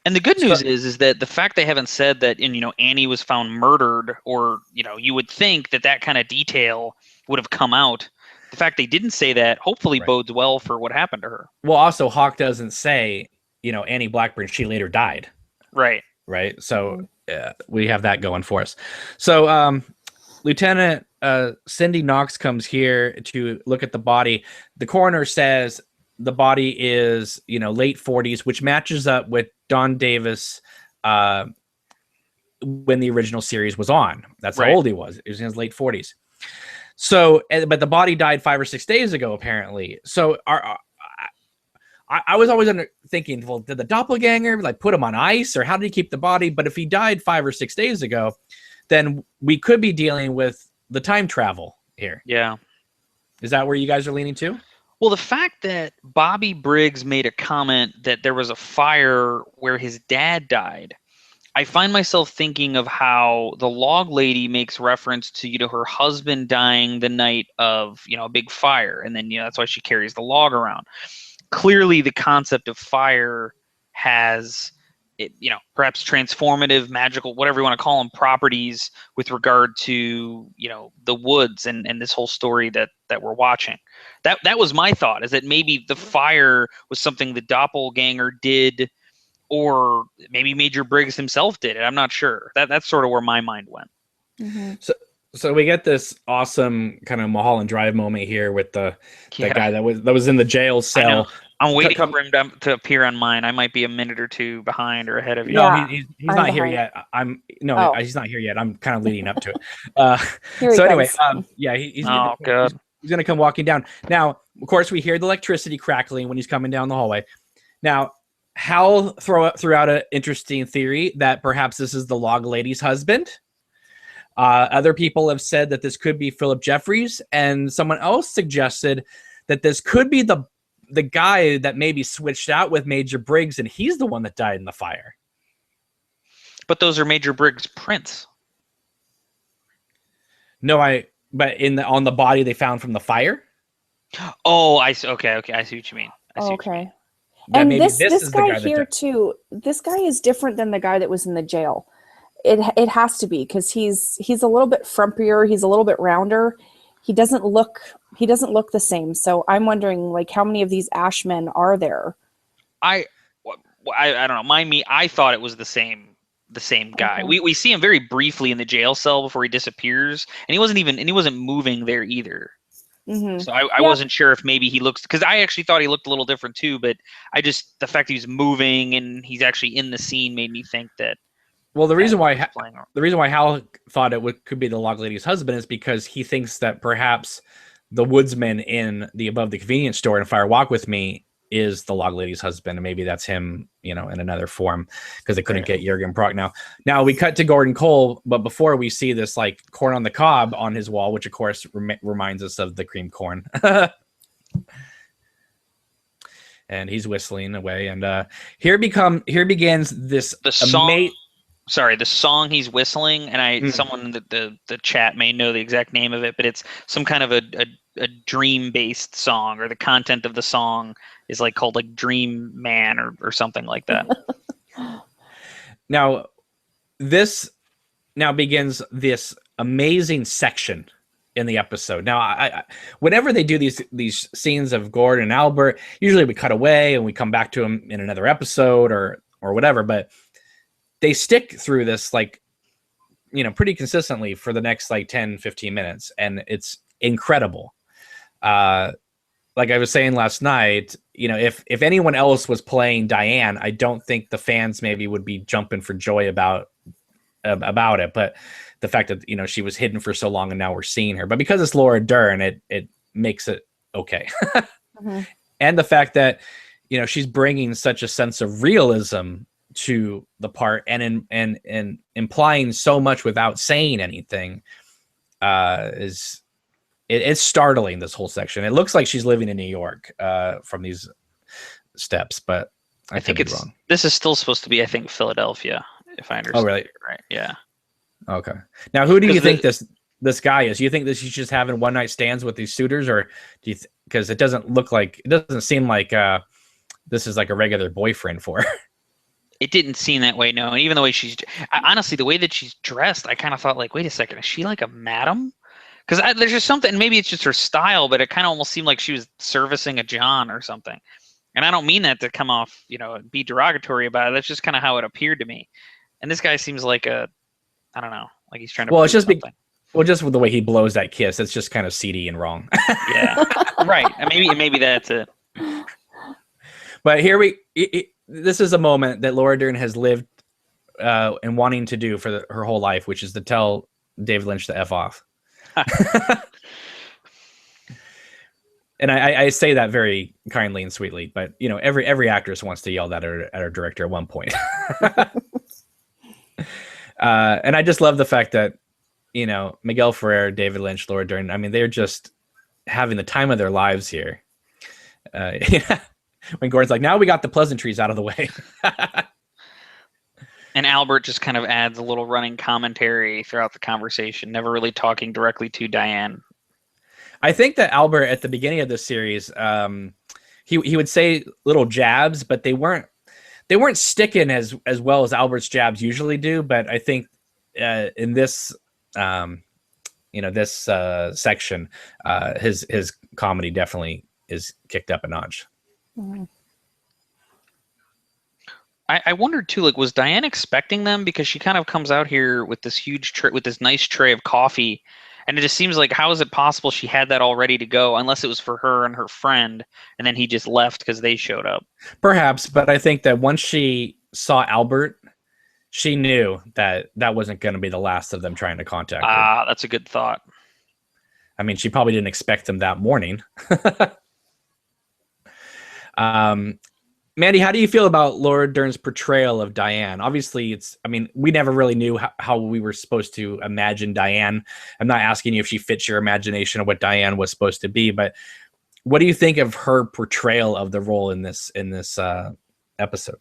And the good news is that the fact they haven't said that Annie was found murdered, or you would think that kind of detail would have come out. The fact they didn't say that hopefully bodes well for what happened to her. Well, also Hawk doesn't say, Annie Blackburn, she later died. Right. Right. So we have that going for us. So Lieutenant Cindy Knox comes here to look at the body. The coroner says the body is, late 40s, which matches up with Don Davis when the original series was on. That's how old he was. He was in his late 40s. So, but the body died 5 or 6 days ago, apparently. So I was always thinking, well, did the doppelganger put him on ice, or how did he keep the body? But if he died 5 or 6 days ago, then we could be dealing with the time travel here. Yeah. Is that where you guys are leaning to? Well, the fact that Bobby Briggs made a comment that there was a fire where his dad died, I find myself thinking of how the log lady makes reference to, her husband dying the night of, a big fire. And then, that's why she carries the log around. Clearly the concept of fire has, perhaps transformative, magical, whatever you want to call them, properties with regard to, the woods and this whole story that we're watching. That was my thought, is that maybe the fire was something the doppelganger did, or maybe Major Briggs himself did it. I'm not sure. That's sort of where my mind went. Mm-hmm. So we get this awesome kind of Mulholland Drive moment here with that guy that was in the jail cell. I'm waiting for him to appear on mine. I might be a minute or two behind or ahead of you. No, he's not here yet. He's not here yet. I'm kind of leading up to it. He's going to come walking down. Now, of course, we hear the electricity crackling when he's coming down the hallway. Now, Hal threw out an interesting theory that perhaps this is the log lady's husband. Other people have said that this could be Philip Jeffries, and someone else suggested that this could be the guy that maybe switched out with Major Briggs, and he's the one that died in the fire. But those are Major Briggs' prints. No, but on the body they found from the fire. Oh, I see. Okay, I see what you mean. Okay. And this guy here too. This guy is different than the guy that was in the jail. It has to be, because he's a little bit frumpier. He's a little bit rounder. He doesn't look the same. So I'm wondering, how many of these Ashmen are there? I don't know. I thought it was the same guy. Okay. We see him very briefly in the jail cell before he disappears, and he wasn't moving there either. Mm-hmm. So I wasn't sure if maybe he looks, because I actually thought he looked a little different too, but the fact he's moving and he's actually in the scene made me think that. Well, the reason why Hal thought could be the log lady's husband is because he thinks that perhaps the woodsman in the Above the Convenience Store in Fire Walk with Me is the log lady's husband, and maybe that's him, in another form, because they couldn't get Jurgen Prock. Now we cut to Gordon Cole, but before we see this corn on the cob on his wall, which of course reminds us of the cream corn. And he's whistling away, and here begins this song. The song he's whistling, and someone in the chat may know the exact name of it, but it's some kind of a dream-based song, or the content of the song is called Dream Man or something like that. Now begins this amazing section in the episode. Now, I whenever they do these scenes of Gordon and Albert, usually we cut away and we come back to them in another episode or whatever, but they stick through this pretty consistently for the next 10, 15 minutes, and it's incredible. Like I was saying last night, if anyone else was playing Diane, I don't think the fans maybe would be jumping for joy about about it, but the fact that, you know, she was hidden for so long and now we're seeing her, but because it's Laura Dern, it makes it okay. Mm-hmm. And the fact that, you know, she's bringing such a sense of realism to the part and implying so much without saying anything it's startling, this whole section. It looks like she's living in New York from these steps, but I think it's wrong. This is still supposed to be, I think, Philadelphia, if I understand. Oh, really? Right. Yeah. Okay. Now, who do you think this guy is? Do you think that she's just having one night stands with these suitors, or do you? Because it doesn't seem like this is like a regular boyfriend for her. It didn't seem that way, no. And even the way honestly, the way that she's dressed, I kind of thought, like, wait a second, is she like a madam? Because there's just something, maybe it's just her style, but it kind of almost seemed like she was servicing a John or something. And I don't mean that to come off, you know, be derogatory about it. That's just kind of how it appeared to me. And this guy seems like I don't know, like he's trying to. Well, it's just just with the way he blows that kiss, it's just kind of seedy and wrong. Yeah, right. Maybe that's it. But here this is a moment that Laura Dern has lived and wanting to do for her whole life, which is to tell David Lynch to F off. And I say that very kindly and sweetly, but you know, every actress wants to yell that at her director at one point. And I just love the fact that, you know, Miguel Ferrer, David Lynch, Laura Dern, I mean, they're just having the time of their lives here. When Gordon's like, now we got the pleasantries out of the way. And Albert just kind of adds a little running commentary throughout the conversation, never really talking directly to Diane. I think that Albert at the beginning of this series, he would say little jabs, but they weren't sticking as well as Albert's jabs usually do. But I think in this this section, his comedy definitely is kicked up a notch. Mm-hmm. I wondered too, like, was Diane expecting them? Because she kind of comes out here with this huge with this nice tray of coffee, and it just seems like, how is it possible she had that all ready to go, unless it was for her and her friend, and then he just left because they showed up? Perhaps, but I think that once she saw Albert, she knew that wasn't going to be the last of them trying to contact her. That's a good thought. I mean, she probably didn't expect them that morning. Mandy, how do you feel about Laura Dern's portrayal of Diane? Obviously, we never really knew how we were supposed to imagine Diane. I'm not asking you if she fits your imagination of what Diane was supposed to be, but what do you think of her portrayal of the role in this episode?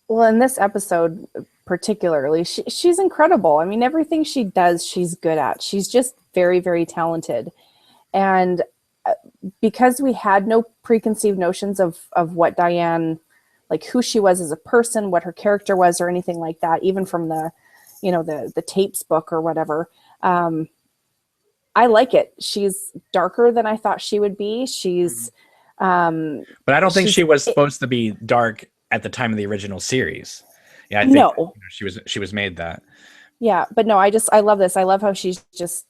Well, in this episode particularly, she's incredible. I mean, everything she does, she's good at. She's just very, very talented. And because we had no preconceived notions of what Diane, like who she was as a person, what her character was, or anything like that, even from the tapes book or whatever, I like it. She's darker than I thought she would be. She's but I don't think she was supposed to be dark at the time of the original series. Yeah, I think no. She was made that. Yeah, but no, I love this. I love how she's just,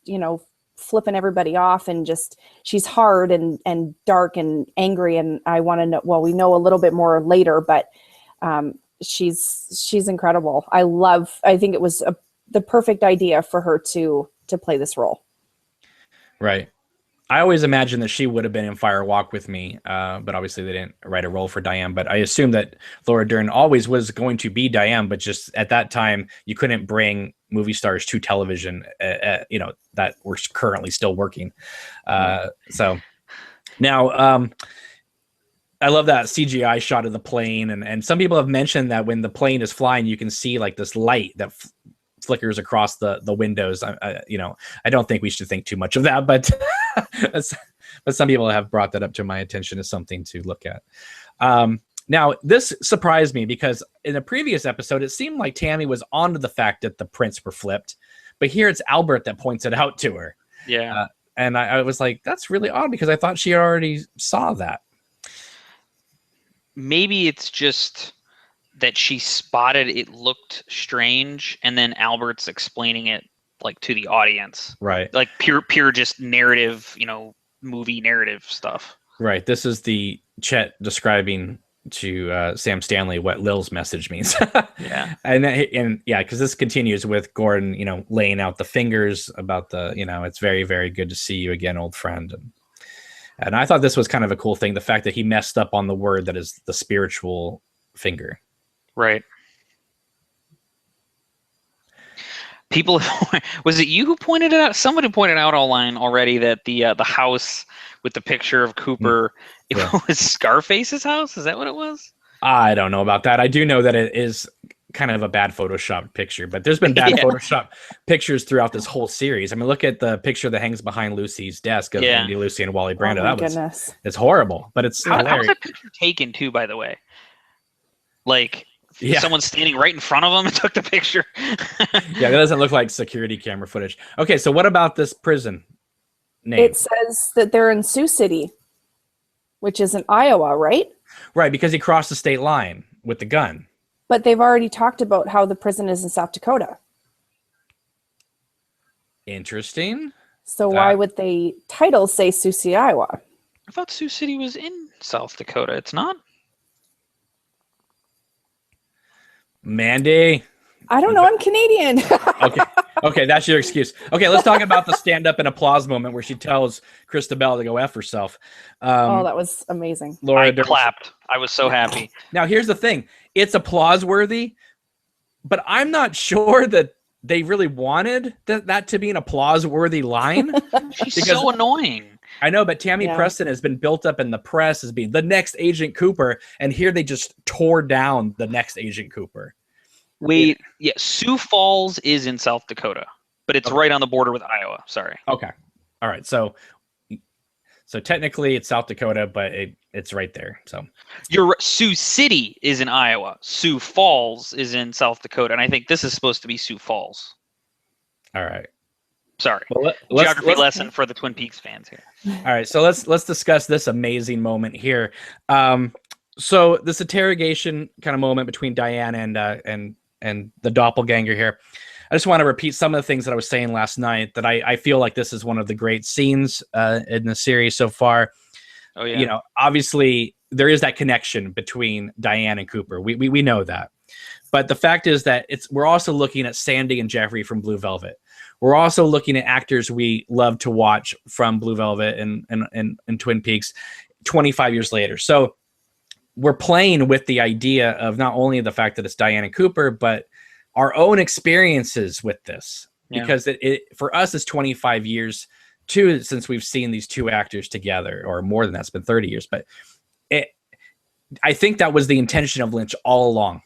flipping everybody off, and just, she's hard and dark and angry. And I want to know, well, we know a little bit more later, but she's incredible. I think it was the perfect idea for her to play this role. Right. I always imagined that she would have been in Fire Walk with Me, but obviously they didn't write a role for Diane. But I assume that Laura Dern always was going to be Diane, but just at that time, you couldn't bring movie stars to television, that were currently still working. So now I love that CGI shot of the plane. And some people have mentioned that when the plane is flying, you can see like this light that flickers across the windows. I don't think we should think too much of that, but but some people have brought that up to my attention as something to look at. Now, this surprised me because in a previous episode, it seemed like Tammy was onto the fact that the prints were flipped, but here it's Albert that points it out to her. Yeah. And I was like, that's really odd because I thought she already saw that. Maybe it's just that she spotted it looked strange, and then Albert's explaining it like to the audience, right? Like pure just narrative, movie narrative stuff. Right. This is the Chet describing Sam Stanley what Lil's message means. Yeah. And yeah, because this continues with Gordon, laying out the fingers about the, it's very, very good to see you again, old friend. And I thought this was kind of a cool thing, the fact that he messed up on the word that is the spiritual finger. Right. People, was it you who pointed it out? Somebody pointed out online already that the house with the picture of Cooper, it was Scarface's house. Is that what it was? I don't know about that. I do know that it is kind of a bad Photoshop picture, but there's been bad Photoshop pictures throughout this whole series. I mean, look at the picture that hangs behind Lucy's desk of Andy, Lucy, and Wally Brando. Oh my goodness. It's horrible, but it's hilarious. How was that picture taken too, by the way? Like, someone standing right in front of him and took the picture. Yeah, that doesn't look like security camera footage. Okay, so what about this prison name? It says that they're in Sioux City, which is in Iowa, right? Right, because he crossed the state line with the gun. But they've already talked about how the prison is in South Dakota. Interesting. So why would they title say Sioux City, Iowa? I thought Sioux City was in South Dakota. It's not? Mandy. I don't know. I'm Canadian. Okay, that's your excuse. Okay, let's talk about the stand-up and applause moment where she tells Christabel to go F herself. Oh, that was amazing. I clapped. I was so happy. Now, here's the thing. It's applause-worthy, but I'm not sure that they really wanted that to be an applause-worthy line. She's so annoying. I know, but Tammy Preston has been built up in the press as being the next Agent Cooper, and here they just tore down the next Agent Cooper. Wait, Sioux Falls is in South Dakota, but it's right on the border with Iowa. Sorry. Okay. All right. So technically it's South Dakota, but it's right there. So Sioux City is in Iowa. Sioux Falls is in South Dakota, and I think this is supposed to be Sioux Falls. All right. Sorry. Well, Geography lesson for the Twin Peaks fans here. All right. So let's discuss this amazing moment here. So this interrogation kind of moment between Diane and the doppelganger here. I just want to repeat some of the things that I was saying last night, that I feel like this is one of the great scenes in the series so far. Oh yeah. Obviously there is that connection between Diane and Cooper. We know that. But the fact is that we're also looking at Sandy and Jeffrey from Blue Velvet. We're also looking at actors we love to watch from Blue Velvet and Twin Peaks 25 years later. So we're playing with the idea of not only the fact that it's Diane and Cooper, but our own experiences with this. Yeah. Because it for us is 25 years too since we've seen these two actors together, or more than that. It's been 30 years. But I think that was the intention of Lynch all along,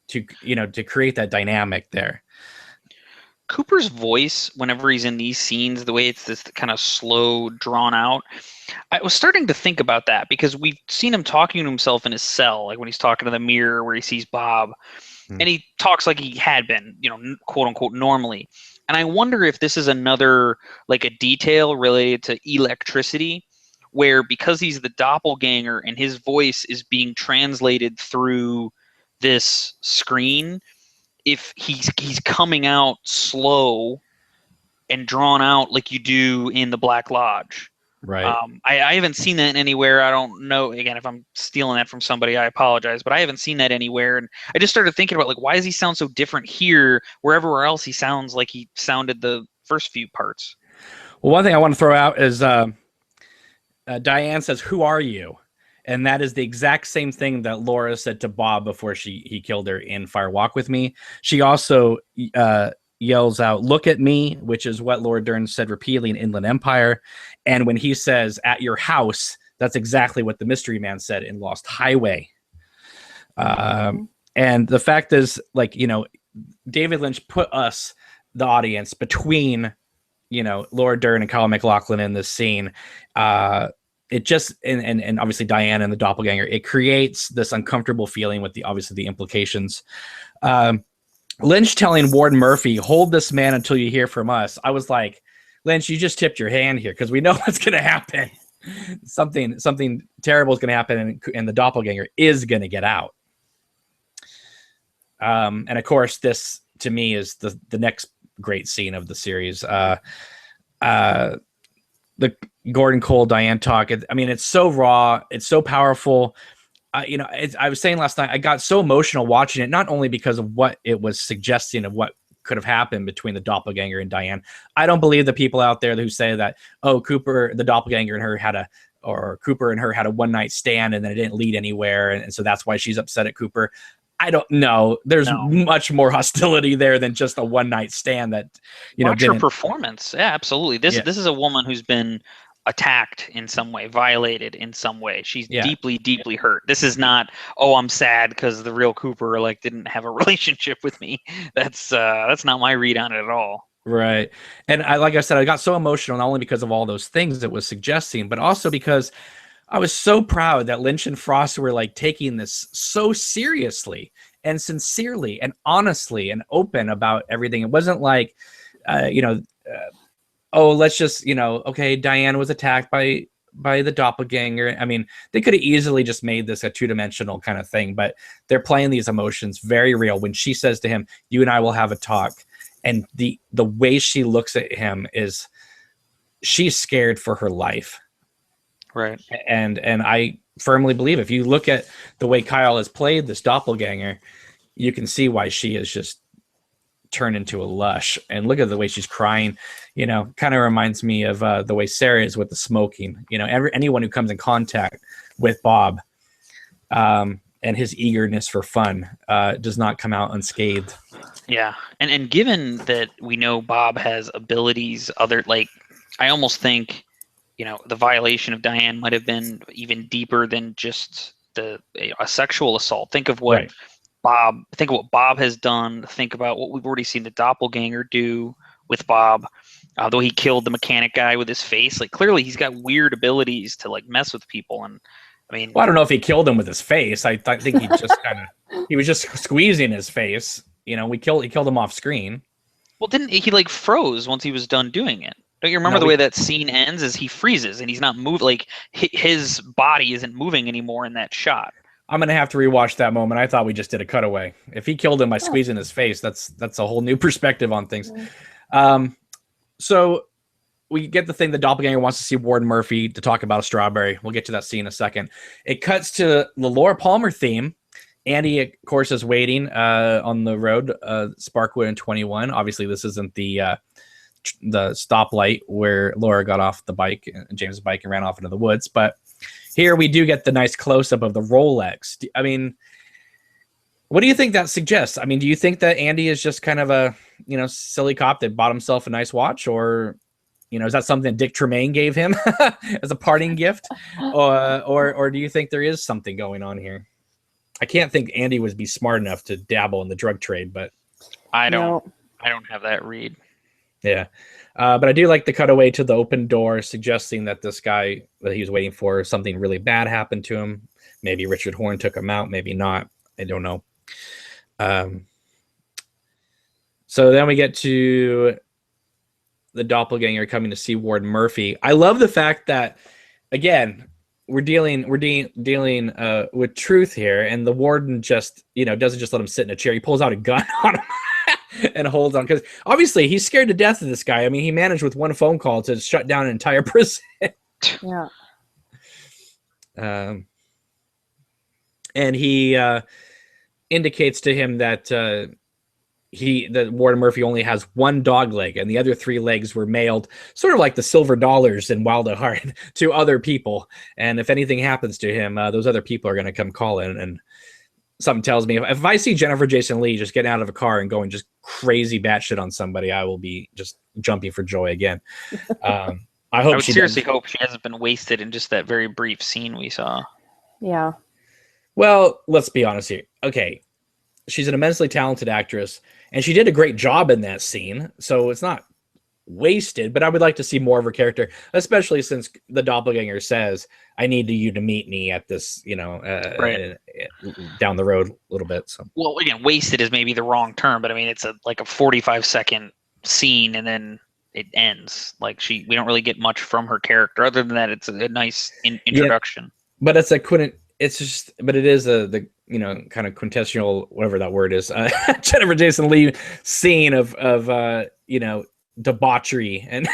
to create that dynamic there. Cooper's voice, whenever he's in these scenes, the way it's this kind of slow, drawn out, I was starting to think about that, because we've seen him talking to himself in his cell, like when he's talking to the mirror where he sees Bob, and he talks like he had been, quote unquote, normally. And I wonder if this is another, like a detail related to electricity, where because he's the doppelganger and his voice is being translated through this screen, if he's coming out slow and drawn out like you do in the Black Lodge. Right. I haven't seen that anywhere. I don't know. Again, if I'm stealing that from somebody, I apologize, but I haven't seen that anywhere. And I just started thinking about, like, why does he sound so different here, where everywhere else he sounds like he sounded the first few parts? Well, one thing I want to throw out is Diane says, "Who are you?" And that is the exact same thing that Laura said to Bob before he killed her in Fire Walk with Me. She also yells out, "Look at me," which is what Laura Dern said repeatedly in Inland Empire. And when he says, "At your house," that's exactly what the Mystery Man said in Lost Highway. And the fact is, like, David Lynch put us, the audience, between, Laura Dern and Kyle MacLachlan in this scene. It just, and obviously Diane and the doppelganger, it creates this uncomfortable feeling with the implications. Lynch telling Ward Murphy, "Hold this man until you hear from us." I was like, Lynch, you just tipped your hand here, because we know what's going to happen. Something terrible is going to happen, and the doppelganger is going to get out. And of course, this to me is the next great scene of the series. The Gordon Cole Diane talk. It's so raw. It's so powerful. I was saying last night, I got so emotional watching it, not only because of what it was suggesting of what could have happened between the doppelganger and Diane. I don't believe the people out there who say that, oh, Cooper, the doppelganger and her Cooper and her had a one night stand and then it didn't lead anywhere. And so that's why she's upset at Cooper. I don't know. There's much more hostility there than just a one night stand that, Watch her performance. Yeah, absolutely. This is a woman who's been attacked in some way, violated in some way. She's deeply, deeply hurt. This is not, oh, I'm sad because the real Cooper didn't have a relationship with me. That's not my read on it at all. Right. And like I said, I got so emotional, not only because of all those things it was suggesting, but also because I was so proud that Lynch and Frost were taking this so seriously and sincerely and honestly and open about everything. It wasn't like, oh, let's just, okay, Diane was attacked by the doppelganger. I mean, they could have easily just made this a two-dimensional kind of thing, but they're playing these emotions very real. When she says to him, you and I will have a talk, and the way she looks at him is she's scared for her life. Right. And I firmly believe if you look at the way Kyle has played this doppelganger, you can see why she is just turned into a lush. And look at the way she's crying, kind of reminds me of the way Sarah is with the smoking. Anyone who comes in contact with Bob and his eagerness for fun does not come out unscathed. Yeah. And given that we know Bob has abilities, I almost think, the violation of Diane might have been even deeper than just a sexual assault. Think of what Bob has done. Think about what we've already seen the doppelganger do with Bob. Though he killed the mechanic guy with his face, clearly he's got weird abilities to mess with people. And I mean, well, I don't know if he killed him with his face. I think he just he was just squeezing his face. He killed him off screen. Well, didn't he froze once he was done doing it? Don't you remember the way that scene ends? Is he freezes and he's not moving, his body isn't moving anymore in that shot. I'm gonna have to rewatch that moment. I thought we just did a cutaway. If he killed him by squeezing his face, that's a whole new perspective on things. So we get the thing. The doppelganger wants to see Ward Murphy to talk about a strawberry. We'll get to that scene in a second. It cuts to the Laura Palmer theme. Andy, of course, is waiting on the road, Sparkwood and 21. Obviously, this isn't the stoplight where Laura got off the bike, James' bike, and ran off into the woods. But here we do get the nice close-up of the Rolex. I mean, what do you think that suggests? I mean, do you think that Andy is just kind of a, silly cop that bought himself a nice watch? Or, is that something that Dick Tremaine gave him as a parting gift? Or do you think there is something going on here? I can't think Andy would be smart enough to dabble in the drug trade, but I don't have that read. Yeah. But I do like the cutaway to the open door, suggesting that this guy that he was waiting for, something really bad happened to him. Maybe Richard Horne took him out, maybe not. I don't know. So then we get to the doppelganger coming to see Ward Murphy. I love the fact that, again, we're dealing with truth here, and the warden just, doesn't just let him sit in a chair. He pulls out a gun on him. And holds on, because obviously he's scared to death of this guy. I mean, he managed with one phone call to shut down an entire prison. Yeah. And he indicates to him that Warden Murphy only has one dog leg, and the other three legs were mailed, sort of like the silver dollars in Wild at Heart, to other people. And if anything happens to him, those other people are going to come call in. And something tells me if I see Jennifer Jason Leigh just getting out of a car and going just crazy batshit on somebody, I will be just jumping for joy again. I would seriously hope she hasn't been wasted in just that very brief scene we saw. Yeah. Well, let's be honest here. Okay, she's an immensely talented actress, and she did a great job in that scene, so it's not wasted, but I would like to see more of her character, especially since the doppelganger says, I need you to meet me at this, right. Down the road a little bit. So, well, again, wasted is maybe the wrong term, but I mean, it's a 45-second scene and then it ends. We don't really get much from her character other than that. It's a nice introduction. Yeah, but it's but it is the kind of quintessential, whatever that word is, Jennifer Jason Leigh scene of debauchery and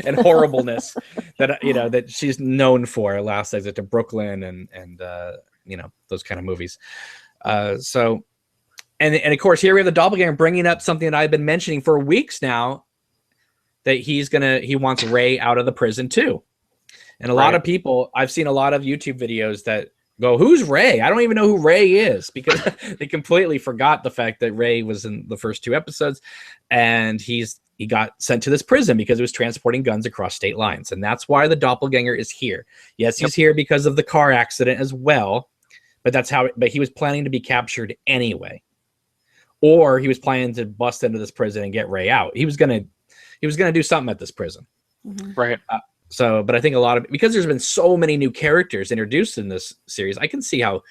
and horribleness that that she's known for. Last exit to Brooklyn and those kind of movies. So, and of course, here we have the doppelganger bringing up something that I've been mentioning for weeks now, that he wants Ray out of the prison too. And a lot of people, I've seen a lot of YouTube videos that go, who's Ray? I don't even know who Ray is, because they completely forgot the fact that Ray was in the first 2 episodes, and he got sent to this prison because he was transporting guns across state lines. And that's why the doppelganger is here. Yes, he's here because of the car accident as well, but but he was planning to be captured anyway. Or he was planning to bust into this prison and get Ray out. He was gonna do something at this prison. Mm-hmm. Right. But I think because there's been so many new characters introduced in this series, I can see how,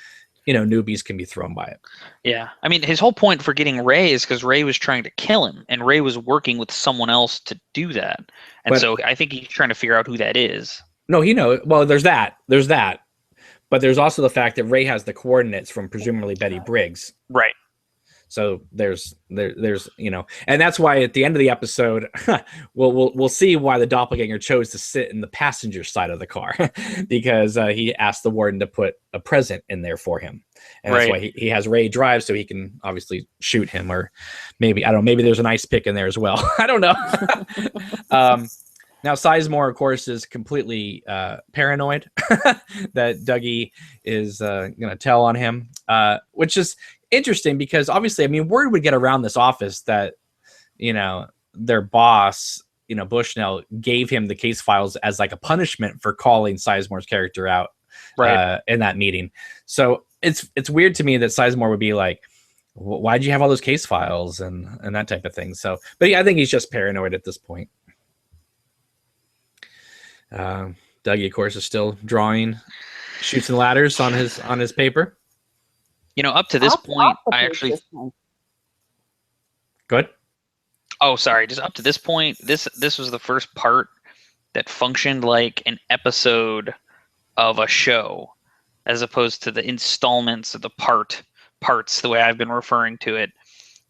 newbies can be thrown by it. Yeah. I mean, his whole point for getting Ray is because Ray was trying to kill him, and Ray was working with someone else to do that. And so I think he's trying to figure out who that is. No, well, there's that. But there's also the fact that Ray has the coordinates from presumably Betty Briggs. Right. So there's and that's why at the end of the episode, we'll see why the doppelganger chose to sit in the passenger side of the car, because he asked the warden to put a present in there for him, and that's why he has Ray drive, so he can obviously shoot him, or maybe maybe there's an ice pick in there as well. I don't know. Now Sizemore, of course, is completely paranoid that Dougie is going to tell on him, which is interesting, because obviously, word would get around this office that, their boss, Bushnell, gave him the case files as like a punishment for calling Sizemore's character out in that meeting. So it's weird to me that Sizemore would be like, why'd you have all those case files and that type of thing. So, but yeah, I think he's just paranoid at this point. Dougie, of course, is still drawing chutes and ladders on his paper. Up to this point, I actually... Good. Oh, sorry. Just up to this point, this was the first part that functioned like an episode of a show, as opposed to the installments of the parts, the way I've been referring to it,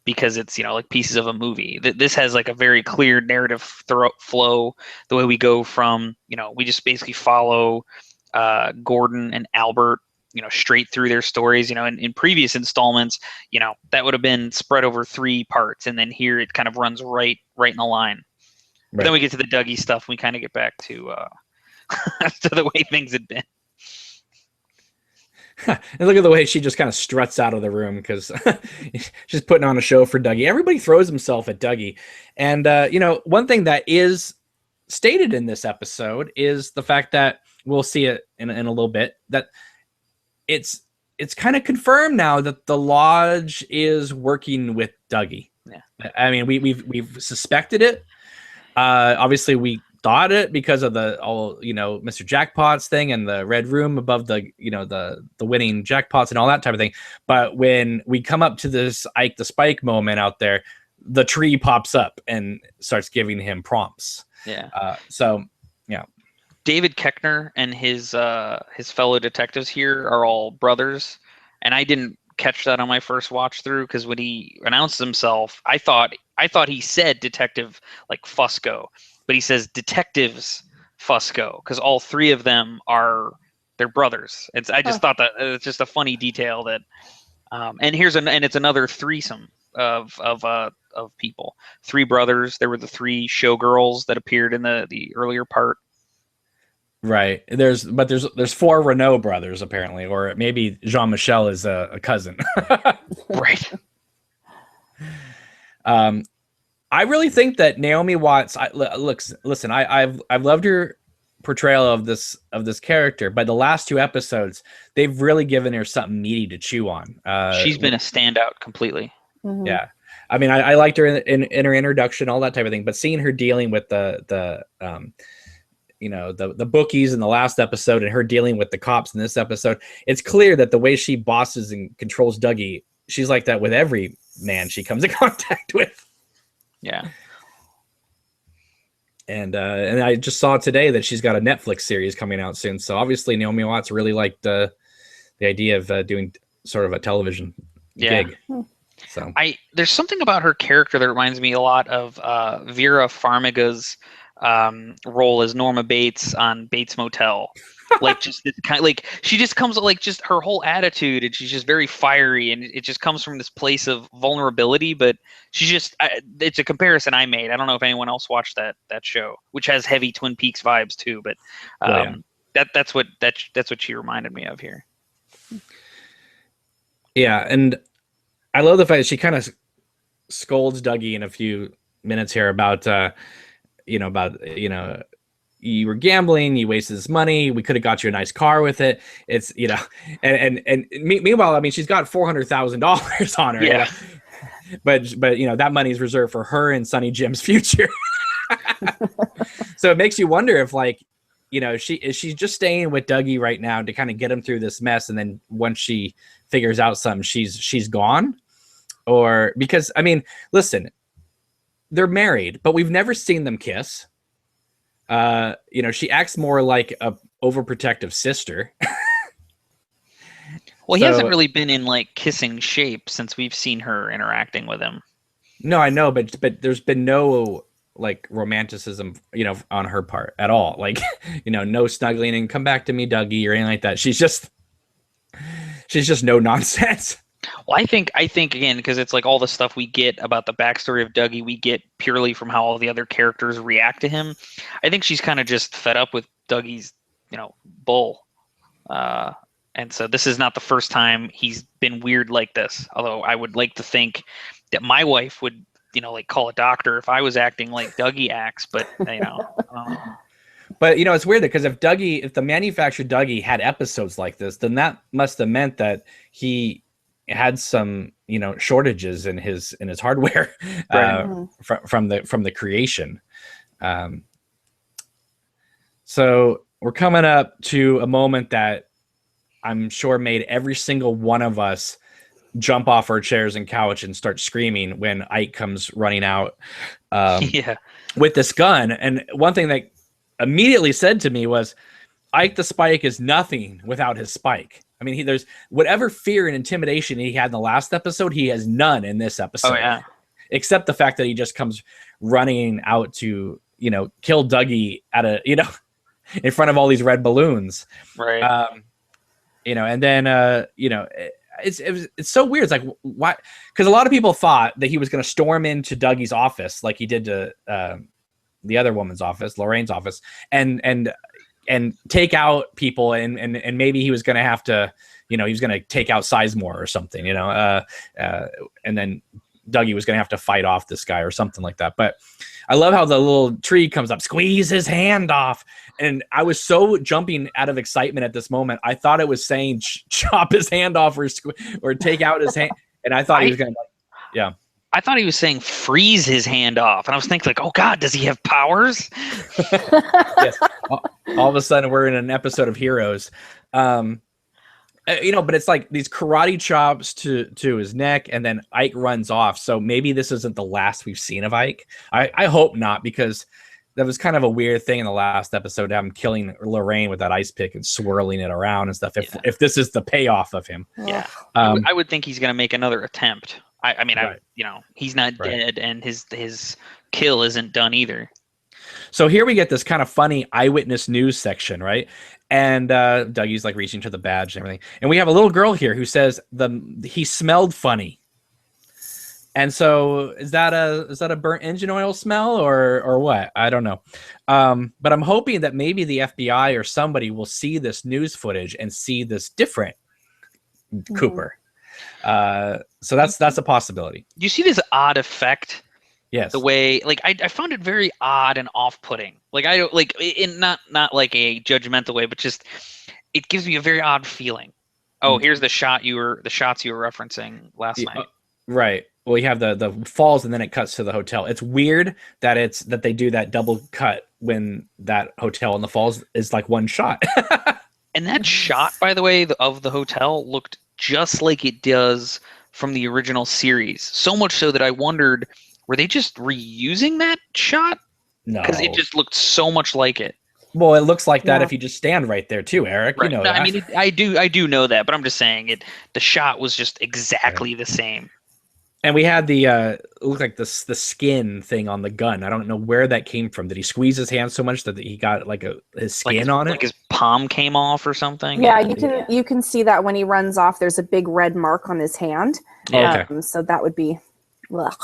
because it's, like pieces of a movie. This has like a very clear narrative flow, the way we go from, we just basically follow Gordon and Albert, straight through their stories. In previous installments, that would have been spread over 3 parts, and then here it kind of runs right in a line. But then we get to the Dougie stuff, and we kind of get back to to the way things had been. And look at the way she just kind of struts out of the room, because she's putting on a show for Dougie. Everybody throws himself at Dougie. And, one thing that is stated in this episode is the fact that we'll see it in a little bit, that it's kind of confirmed now that the Lodge is working with Dougie. Yeah. We've suspected it. Obviously we thought it because of the Mr. Jackpots thing and the red room above the the winning jackpots and all that type of thing. But when we come up to this Ike the Spike moment out there, the tree pops up and starts giving him prompts. Yeah. So yeah. David Koechner and his fellow detectives here are all brothers, and I didn't catch that on my first watch through, because when he announced himself, I thought he said Detective like Fusco, but he says Detectives Fusco, because all 3 of them they're brothers. I just thought that it's just a funny detail that, and it's another threesome of people, 3 brothers. There were the 3 showgirls that appeared in the earlier part. Right. There's 4 Renault brothers apparently, or maybe Jean-Michel is a cousin. Right. I really think that Naomi Watts. Listen. I've loved her portrayal of this character, but the last 2 episodes, they've really given her something meaty to chew on. She's been a standout completely. Mm-hmm. Yeah. I liked her in her introduction, all that type of thing, but seeing her dealing with the bookies in the last episode and her dealing with the cops in this episode, it's clear that the way she bosses and controls Dougie, she's like that with every man she comes in contact with. Yeah. And I just saw today that she's got a Netflix series coming out soon. So obviously Naomi Watts really liked the idea of doing sort of a television gig. So there's something about her character that reminds me a lot of Vera Farmiga's role as Norma Bates on Bates Motel. Like just this kind of, like she just comes like just her whole attitude, and she's just very fiery, and it just comes from this place of vulnerability. But she's just it's a comparison I made. I don't know if anyone else watched that show, which has heavy Twin Peaks vibes too. But that's what she reminded me of here. Yeah, and I love the fact that she kind of scolds Dougie in a few minutes here about you were gambling, you wasted this money, we could have got you a nice car with it. It's and meanwhile, I mean, she's got $400,000 on her. Yeah. But that money is reserved for her and Sonny Jim's future. So it makes you wonder if she's just staying with Dougie right now to kind of get him through this mess, and then once she figures out something, she's gone. Or because, I mean, listen, they're married, but we've never seen them kiss. She acts more like a overprotective sister. Well, he hasn't really been in like kissing shape since we've seen her interacting with him. No, I know, but there's been no like romanticism, on her part at all. Like, no snuggling and come back to me, Dougie, or anything like that. She's just no nonsense. Well, I think again, because it's like all the stuff we get about the backstory of Dougie, we get purely from how all the other characters react to him. I think she's kind of just fed up with Dougie's, bull. And so this is not the first time he's been weird like this. Although I would like to think that my wife would, call a doctor if I was acting like Dougie acts. But, But it's weird because if the manufactured Dougie had episodes like this, then that must have meant that he had some shortages in his hardware from the creation. So we're coming up to a moment that I'm sure made every single one of us jump off our chairs and couch and start screaming when Ike comes running out with this gun. And one thing that immediately said to me was, Ike the Spike is nothing without his spike. I mean, there's whatever fear and intimidation he had in the last episode, he has none in this episode. Oh, yeah. Except the fact that he just comes running out to, kill Dougie in front of all these red balloons. Right. And then, it's so weird. It's like, why? Because a lot of people thought that he was going to storm into Dougie's office like he did to the other woman's office, Lorraine's office, and take out people, and maybe he was going to have to, he was going to take out Sizemore or something, and then Dougie was going to have to fight off this guy or something like that. But I love how the little tree comes up, squeeze his hand off. And I was so jumping out of excitement at this moment. I thought it was saying chop his hand off or take out his hand. And I thought he was going to, I thought he was saying freeze his hand off. And I was thinking like, oh God, does he have powers? Yes. All of a sudden we're in an episode of Heroes. But it's like these karate chops to his neck, and then Ike runs off. So maybe this isn't the last we've seen of Ike. I hope not, because that was kind of a weird thing in the last episode to have him killing Lorraine with that ice pick and swirling it around and stuff. If this is the payoff of him. Yeah. I would think he's going to make another attempt. I mean, right. He's not dead, and his kill isn't done either. So here we get this kind of funny eyewitness news section, right? And Dougie's like reaching to the badge and everything. And we have a little girl here who says he smelled funny. And so is that a burnt engine oil smell or what? I don't know. But I'm hoping that maybe the FBI or somebody will see this news footage and see this different Cooper. So that's a possibility. You see this odd effect? Yes. The way, like, I found it very odd and off-putting. Like, I don't like in not like a judgmental way, but just it gives me a very odd feeling. Oh, here's the shots you were referencing last night. Right. Well, you have the falls, and then it cuts to the hotel. It's weird that they do that double cut when that hotel and the falls is like one shot. And that shot, by the way, of the hotel looked just like it does from the original series. So much so that I wondered, were they just reusing that shot? No, because it just looked so much like it. Well, it looks like that if you just stand right there too, Eric. Right. You know, no, I mean, I do know that, but I'm just saying the shot was just exactly the same. And we had the it looked like the skin thing on the gun. I don't know where that came from. Did he squeeze his hand so much that he got like his skin on it? Like his palm came off or something. Yeah, you can see that when he runs off. There's a big red mark on his hand. Yeah. Okay. So that would be. Ugh.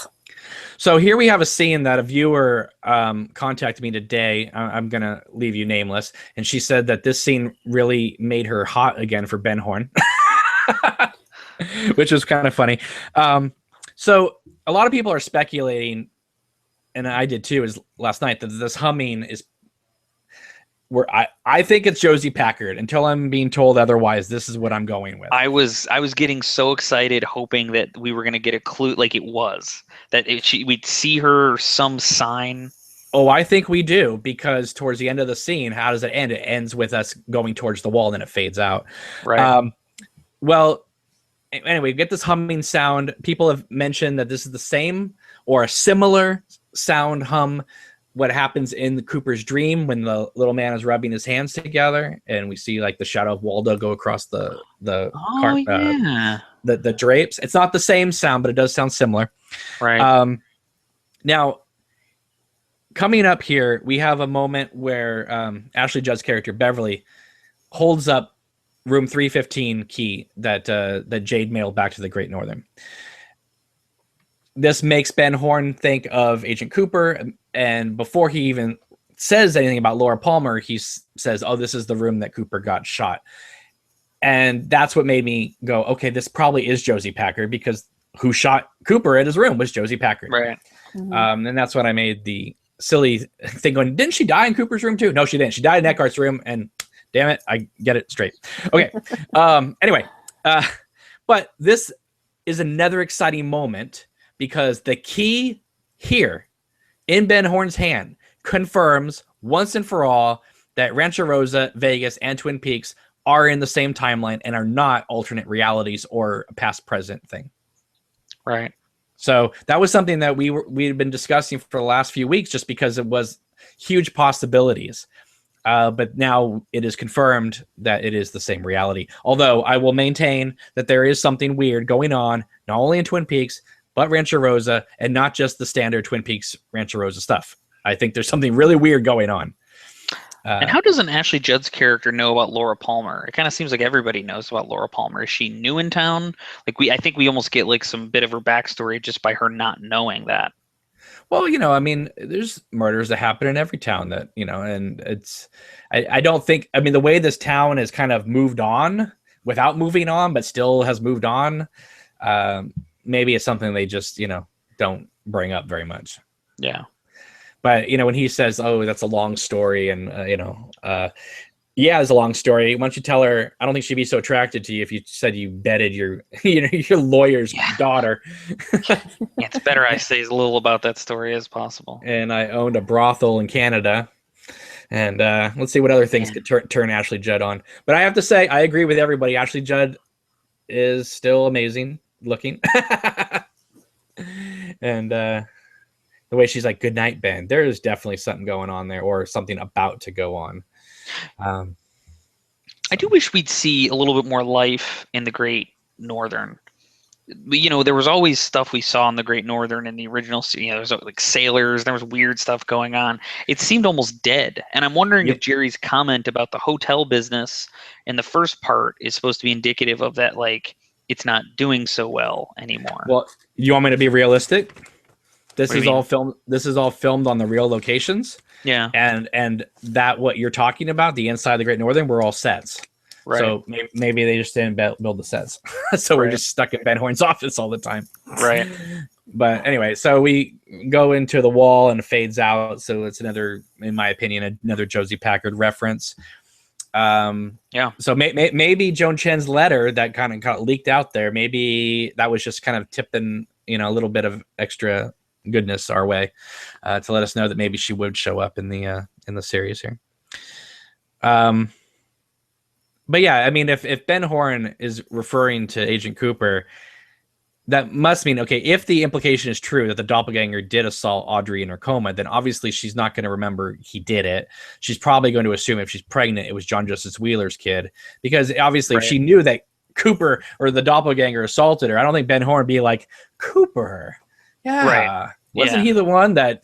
So here we have a scene that a viewer contacted me today. I'm gonna leave you nameless, and she said that this scene really made her hot again for Ben Horn, which was kind of funny. So a lot of people are speculating, and I did too, is last night, that this humming is where I think it's Josie Packard. Until I'm being told otherwise, this is what I'm going with. I was getting so excited, hoping that we were going to get a clue, like it was that we'd see her some sign. Oh, I think we do, because towards the end of the scene, how does it end? It ends with us going towards the wall, and then it fades out. Right. Well, anyway, we get this humming sound. People have mentioned that this is the same or a similar sound hum what happens in the Cooper's dream when the little man is rubbing his hands together, and we see like the shadow of Waldo go across the drapes. It's not the same sound, but it does sound similar. Right. Now, coming up here, we have a moment where Ashley Judd's character Beverly holds up room 315 key that Jade mailed back to the Great Northern. This makes Ben Horn think of Agent Cooper, and before he even says anything about Laura Palmer, he says, "Oh, this is the room that Cooper got shot." And that's what made me go, okay, this probably is Josie Packard, because who shot Cooper at his room was Josie Packard. Right. Mm-hmm. And that's when I made the silly thing going, didn't she die in Cooper's room too? No, she didn't. She died in Eckhart's room, and damn it, I get it straight. Okay. Anyway, but this is another exciting moment, because the key here in Ben Horn's hand confirms once and for all that Rancho Rosa, Vegas, and Twin Peaks are in the same timeline and are not alternate realities or a past-present thing. Right. So that was something that we had been discussing for the last few weeks, just because it was huge possibilities. But now it is confirmed that it is the same reality. Although I will maintain that there is something weird going on, not only in Twin Peaks, but Rancho Rosa, and not just the standard Twin Peaks Rancho Rosa stuff. I think there's something really weird going on. And how doesn't Ashley Judd's character know about Laura Palmer? It kind of seems like everybody knows about Laura Palmer. Is she new in town? I think we almost get like some bit of her backstory just by her not knowing that. Well, I mean, there's murders that happen in every town that, and it's, I don't think, I mean, the way this town has kind of moved on without moving on, but still has moved on. Maybe it's something they just, don't bring up very much. Yeah. But, when he says, oh, that's a long story, and, yeah, it's a long story. Why don't you tell her, I don't think she'd be so attracted to you if you said you bedded your, your lawyer's daughter. Yeah, it's better I say as little about that story as possible. And I owned a brothel in Canada. And let's see what other things could turn Ashley Judd on. But I have to say, I agree with everybody. Ashley Judd is still amazing looking. And the way she's like, good night, Ben. There is definitely something going on there, or something about to go on. I do wish we'd see a little bit more life in the Great Northern. There was always stuff we saw in the Great Northern in the original. There was like sailors. There was weird stuff going on. It seemed almost dead. And I'm wondering if Jerry's comment about the hotel business in the first part is supposed to be indicative of that, like, it's not doing so well anymore. Well, you want me to be realistic? This is all filmed on the real locations. Yeah. And that what you're talking about, the inside of the Great Northern, were all sets. Right. So maybe they just didn't build the sets. So we're just stuck in Ben Horn's office all the time. Right. But anyway, so we go into the wall and it fades out. So it's another, in my opinion, another Josie Packard reference. Yeah. So maybe Joan Chen's letter that kind of got leaked out there, maybe that was just kind of tipping, a little bit of extra goodness our way, to let us know that maybe she would show up in the series here. But yeah, I mean, if Ben Horn is referring to Agent Cooper, that must mean, okay, if the implication is true that the doppelganger did assault Audrey in her coma, then obviously she's not going to remember he did it. She's probably going to assume if she's pregnant, it was John Justice Wheeler's kid, because obviously if she knew that Cooper or the doppelganger assaulted her. I don't think Ben Horn would be like, Cooper, yeah, Right. wasn't he the one that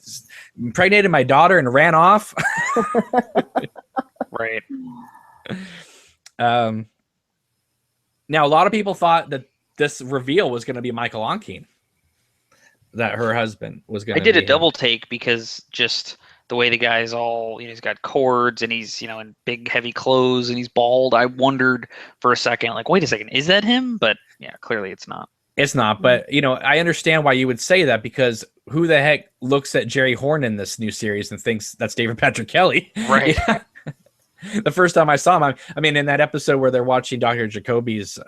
impregnated my daughter and ran off? Right. Now, a lot of people thought that this reveal was going to be Michael Onkeen, that her husband was going to. I did a double take because just the way the guy's all, he's got cords and he's, in big heavy clothes and he's bald. I wondered for a second, like, wait a second, is that him? But yeah, clearly it's not. It's not, but I understand why you would say that, because who the heck looks at Jerry Horn in this new series and thinks that's David Patrick Kelly? Right. The first time I saw him, I mean, in that episode where they're watching Dr. Jacoby's,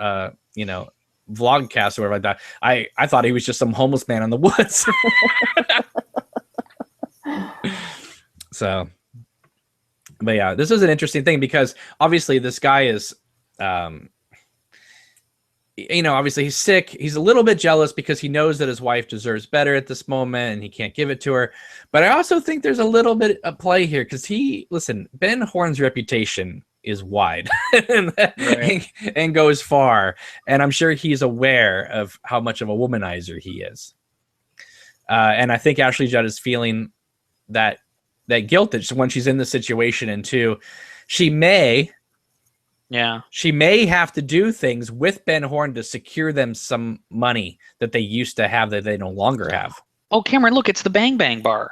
vlogcast or whatever like that, I thought he was just some homeless man in the woods. So, but yeah, this is an interesting thing because obviously this guy is, obviously he's sick. He's a little bit jealous because he knows that his wife deserves better at this moment and he can't give it to her. But I also think there's a little bit of play here because Ben Horn's reputation is wide and goes far. And I'm sure he's aware of how much of a womanizer he is. And I think Ashley Judd is feeling that guilt that when she's in the situation, and two, she may have to do things with Ben Horn to secure them some money that they used to have that they no longer have. Oh, Cameron, look, it's the Bang Bang Bar.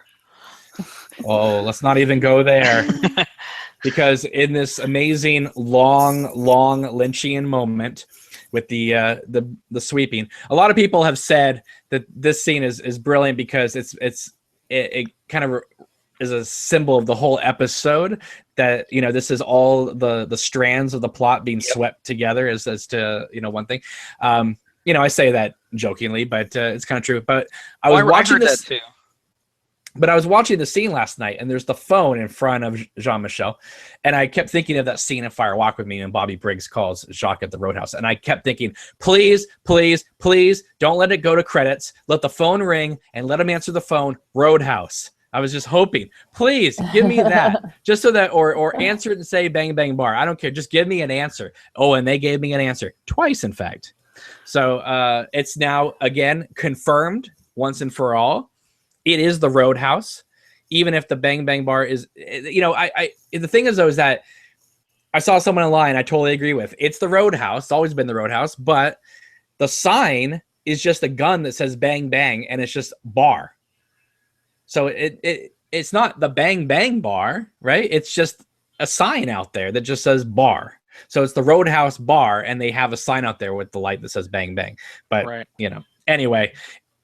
Oh, let's not even go there. Because in this amazing long Lynchian moment with the sweeping, a lot of people have said that this scene is brilliant because it kind of is a symbol of the whole episode, that this is all the strands of the plot being swept together as to one thing. I say that jokingly, but it's kind of true. But I was watching this that too. But I was watching the scene last night, and there's the phone in front of Jean-Michel, and I kept thinking of that scene in Fire Walk with Me when Bobby Briggs calls Jacques at the Roadhouse, and I kept thinking, please, please, please, don't let it go to credits. Let the phone ring and let him answer the phone. Roadhouse. I was just hoping, please give me that, just so that, or answer it and say Bang Bang Bar. I don't care. Just give me an answer. Oh, and they gave me an answer twice, in fact. So it's now again confirmed once and for all. It is the Roadhouse, even if the Bang Bang Bar is, the thing is though, is that I saw someone online I totally agree with. It's the Roadhouse. It's always been the Roadhouse, but the sign is just a gun that says Bang Bang, and it's just bar. So it's not the Bang Bang Bar, right? It's just a sign out there that just says bar. So it's the Roadhouse Bar, and they have a sign out there with the light that says Bang Bang. But, anyway,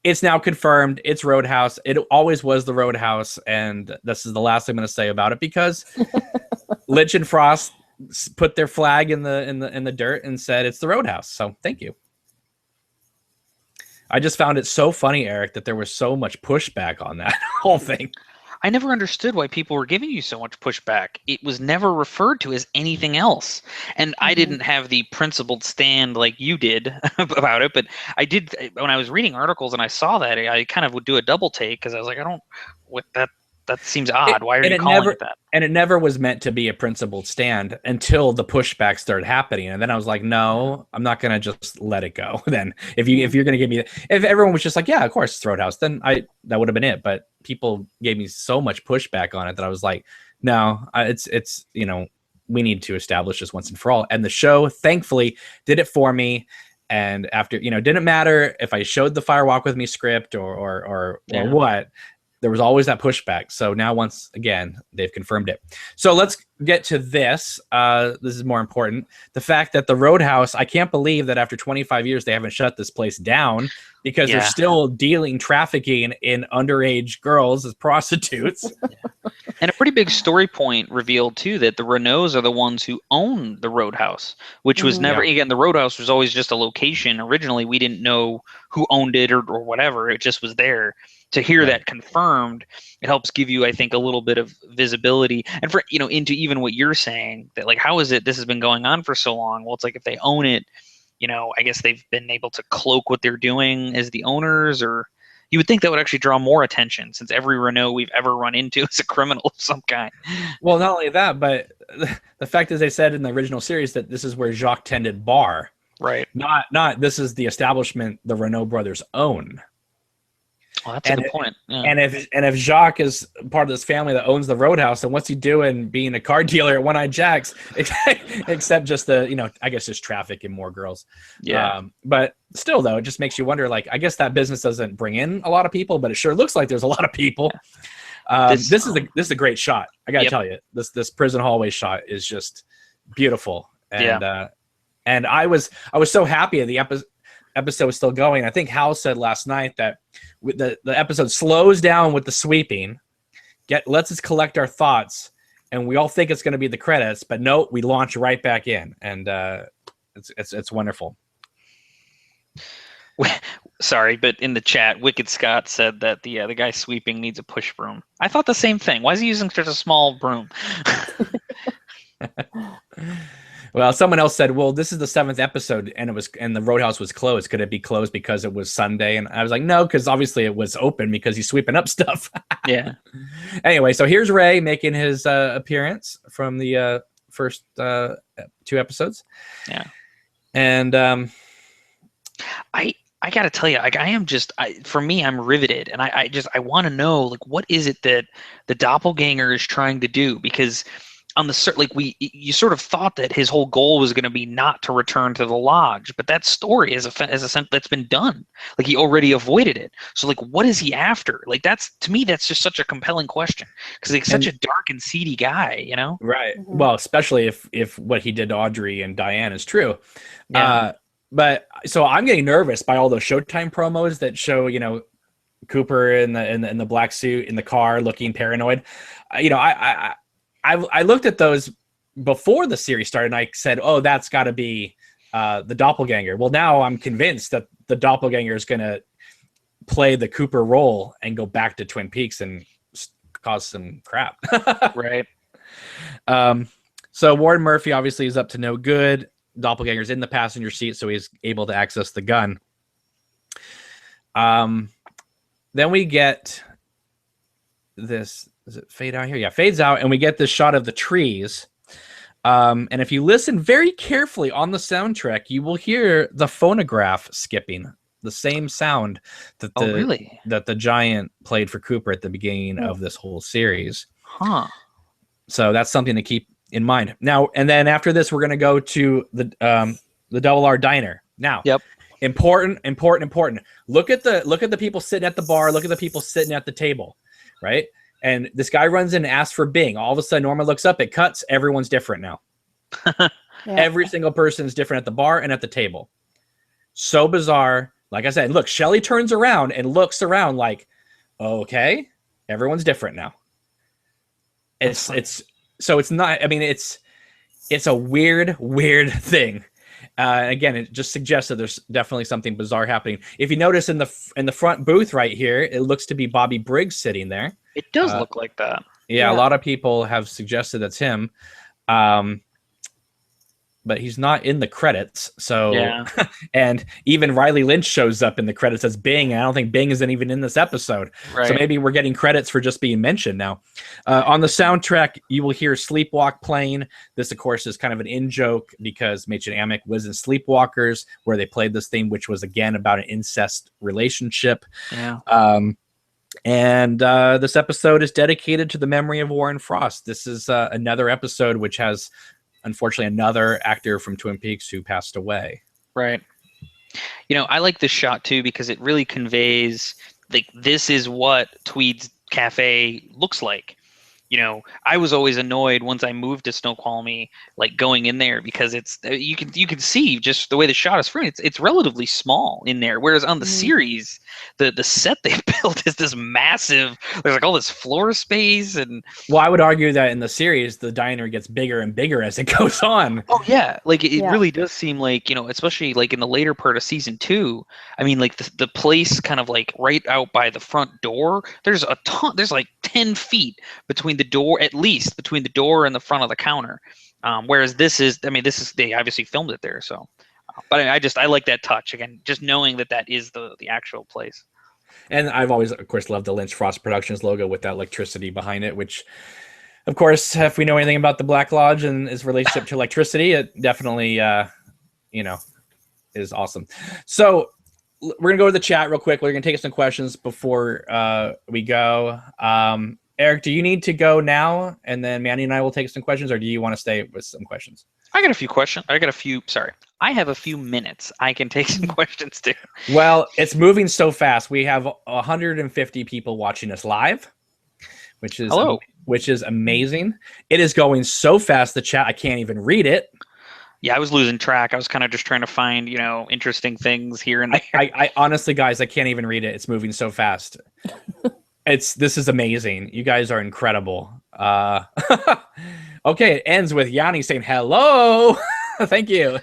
it's now confirmed. It's Roadhouse. It always was the Roadhouse, and this is the last thing I'm going to say about it, because Lynch and Frost put their flag in the dirt and said it's the Roadhouse. So thank you. I just found it so funny, Eric, that there was so much pushback on that whole thing. I never understood why people were giving you so much pushback. It was never referred to as anything else. And I didn't have the principled stand like you did about it, but I did when I was reading articles and I saw that, I kind of would do a double take because I was like, that seems odd. Why are you calling it that? And it never was meant to be a principled stand until the pushback started happening. And then I was like, no, I'm not going to just let it go. Then if you're going to give me, if everyone was just like, yeah, of course it's Roadhouse, then that would have been it. But people gave me so much pushback on it that I was like, no, it's we need to establish this once and for all. And the show thankfully did it for me. And after, didn't matter if I showed the Fire Walk with Me script or what, there was always that pushback. So now once again, they've confirmed it. So let's get to this. This is more important. The fact that the Roadhouse, I can't believe that after 25 years, they haven't shut this place down, because they're still trafficking in underage girls as prostitutes. And a pretty big story point revealed too, that the Renaults are the ones who own the Roadhouse, which was never, again, the Roadhouse was always just a location. Originally, we didn't know who owned it or whatever. It just was there. To hear that confirmed, it helps give you, I think, a little bit of visibility, and for into even what you're saying, that like, how is it this has been going on for so long? Well, it's like if they own it, I guess they've been able to cloak what they're doing as the owners, or you would think that would actually draw more attention, since every Renault we've ever run into is a criminal of some kind. Well, not only that, but the fact is, they said in the original series that this is where Jacques tended bar. Right. Not this is the establishment the Renault brothers own. Well, that's a good point. Yeah. And if Jacques is part of this family that owns the Roadhouse, then what's he doing being a car dealer at One Eye Jack's? Except just the, I guess just traffic and more girls. Yeah. But still, though, it just makes you wonder. Like, I guess that business doesn't bring in a lot of people, but it sure looks like there's a lot of people. This is a great shot. I gotta tell you, this prison hallway shot is just beautiful. And I was so happy the episode was still going. I think Hal said last night that the episode slows down with the sweeping, lets us collect our thoughts, and we all think it's going to be the credits, but no, we launch right back in, and it's wonderful. Sorry, but in the chat, Wicked Scott said that the guy sweeping needs a push broom. I thought the same thing. Why is he using such a small broom? Well, someone else said, well, this is the 7th episode and the Roadhouse was closed. Could it be closed because it was Sunday? And I was like, no, because obviously it was open because he's sweeping up stuff. Yeah. Anyway, so here's Ray making his appearance from the first 2 episodes. Yeah. And I got to tell you, like, for me, I'm riveted. And I want to know, like, what is it that the doppelganger is trying to do? Because on the you sort of thought that his whole goal was going to be not to return to the lodge, but that story is a sense that's been done. Like, he already avoided it. So, like, what is he after? Like, to me, that's just such a compelling question, because he's such a dark and seedy guy, Right. Mm-hmm. Well, especially if what he did to Audrey and Diane is true. Yeah. But so I'm getting nervous by all those Showtime promos that show, Cooper in the black suit in the car looking paranoid. I looked at those before the series started, and I said, oh, that's got to be the doppelganger. Well, now I'm convinced that the doppelganger is going to play the Cooper role and go back to Twin Peaks and cause some crap. Right. So Warren Murphy obviously is up to no good. Doppelganger's in the passenger seat, so he's able to access the gun. Then we get this. Does it fade out here? Yeah, fades out, and we get this shot of the trees. And if you listen very carefully on the soundtrack, you will hear the phonograph skipping, the same sound that the giant played for Cooper at the beginning of this whole series. Huh. So that's something to keep in mind. Now, and then after this, we're going to go to the Double R Diner. Now, important. Look at the people sitting at the bar. Look at the people sitting at the table, right? And this guy runs in and asks for Bing. All of a sudden, Norma looks up. It cuts. Everyone's different now. Every single person is different at the bar and at the table. So bizarre. Like I said, look, Shelley turns around and looks around like, okay, everyone's different now. It's not. I mean, it's a weird thing. Again, it just suggests that there's definitely something bizarre happening. If you notice in the front booth right here, it looks to be Bobby Briggs sitting there. It does look like that. Yeah, a lot of people have suggested that's him. But he's not in the credits. So, and even Riley Lynch shows up in the credits as Bing. And I don't think Bing isn't even in this episode. Right. So maybe we're getting credits for just being mentioned now. On the soundtrack, you will hear Sleepwalk playing. This, of course, is kind of an in-joke because Machen Amick was in Sleepwalkers, where they played this theme, which was, again, about an incest relationship. Yeah. And this episode is dedicated to the memory of Warren Frost. This is another episode which has, unfortunately, another actor from Twin Peaks who passed away. Right. I like this shot too because it really conveys, like, this is what Tweed's Cafe looks like. I was always annoyed once I moved to Snoqualmie, like, going in there, because you can see just the way the shot is framed. It's relatively small in there, whereas on the series, the set they built is this massive. There's like all this floor space, and I would argue that in the series, the diner gets bigger and bigger as it goes on. Oh yeah, like it really does seem like, especially like in the later part of season 2. I mean, like the place kind of like right out by the front door. There's a ton. There's like 10 feet between the door, at least between the door and the front of the counter. Whereas this is they obviously filmed it there. So, but I like that touch, again, just knowing that is the actual place. And I've always, of course, loved the Lynch Frost Productions logo with that electricity behind it, which, of course, if we know anything about the Black Lodge and its relationship to electricity, it definitely, is awesome. So we're gonna go to the chat real quick. We're gonna take some questions before we go. Eric, do you need to go now, and then Mandy and I will take some questions, or do you want to stay with some questions? I got a few questions. I have a few minutes. I can take some questions too. Well, it's moving so fast. We have 150 people watching us live, which is amazing. It is going so fast, the chat, I can't even read it. Yeah, I was losing track. I was kind of just trying to find, interesting things here and there. I honestly, guys, I can't even read it. It's moving so fast. This is amazing. You guys are incredible. Okay, it ends with Yanni saying hello. Thank you.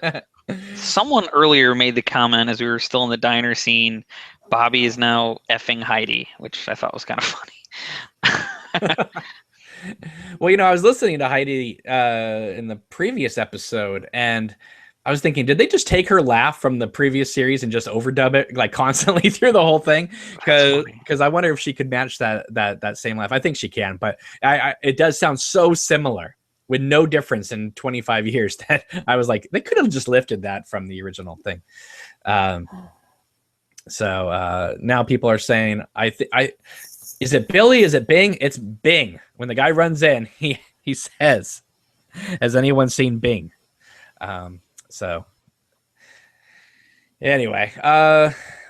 Someone earlier made the comment as we were still in the diner scene, Bobby is now effing Heidi, which I thought was kind of funny. Well, I was listening to Heidi in the previous episode, and I was thinking, did they just take her laugh from the previous series and just overdub it like constantly through the whole thing? Because I wonder if she could match that same laugh. I think she can, but it does sound so similar with no difference in 25 years that I was like, they could have just lifted that from the original thing. So now people are saying, is it Billy? Is it Bing? It's Bing. When the guy runs in, he says, has anyone seen Bing? So anyway,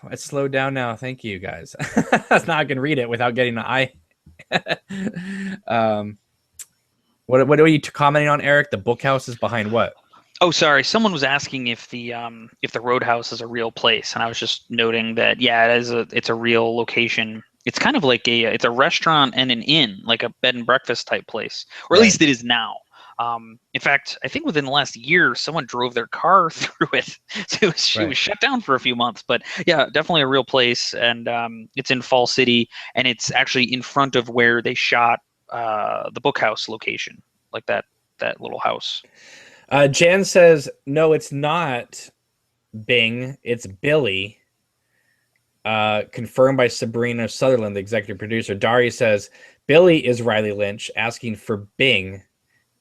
let's slow down now. Thank you, guys. Now I can read it without getting an eye. What are you commenting on, Eric? The bookhouse is behind what? Oh, sorry. Someone was asking if the Roadhouse is a real place, and I was just noting that it's a real location. It's kind of like it's a restaurant and an inn, like a bed and breakfast type place, or at least it is now. In fact, I think within the last year, someone drove their car through it. So it was shut down for a few months. But yeah, definitely a real place. And it's in Fall City, and it's actually in front of where they shot the Bookhouse location, like that little house. Jan says, no, it's not Bing. It's Billy. Confirmed by Sabrina Sutherland, the executive producer. Dari says, Billy is Riley Lynch asking for Bing.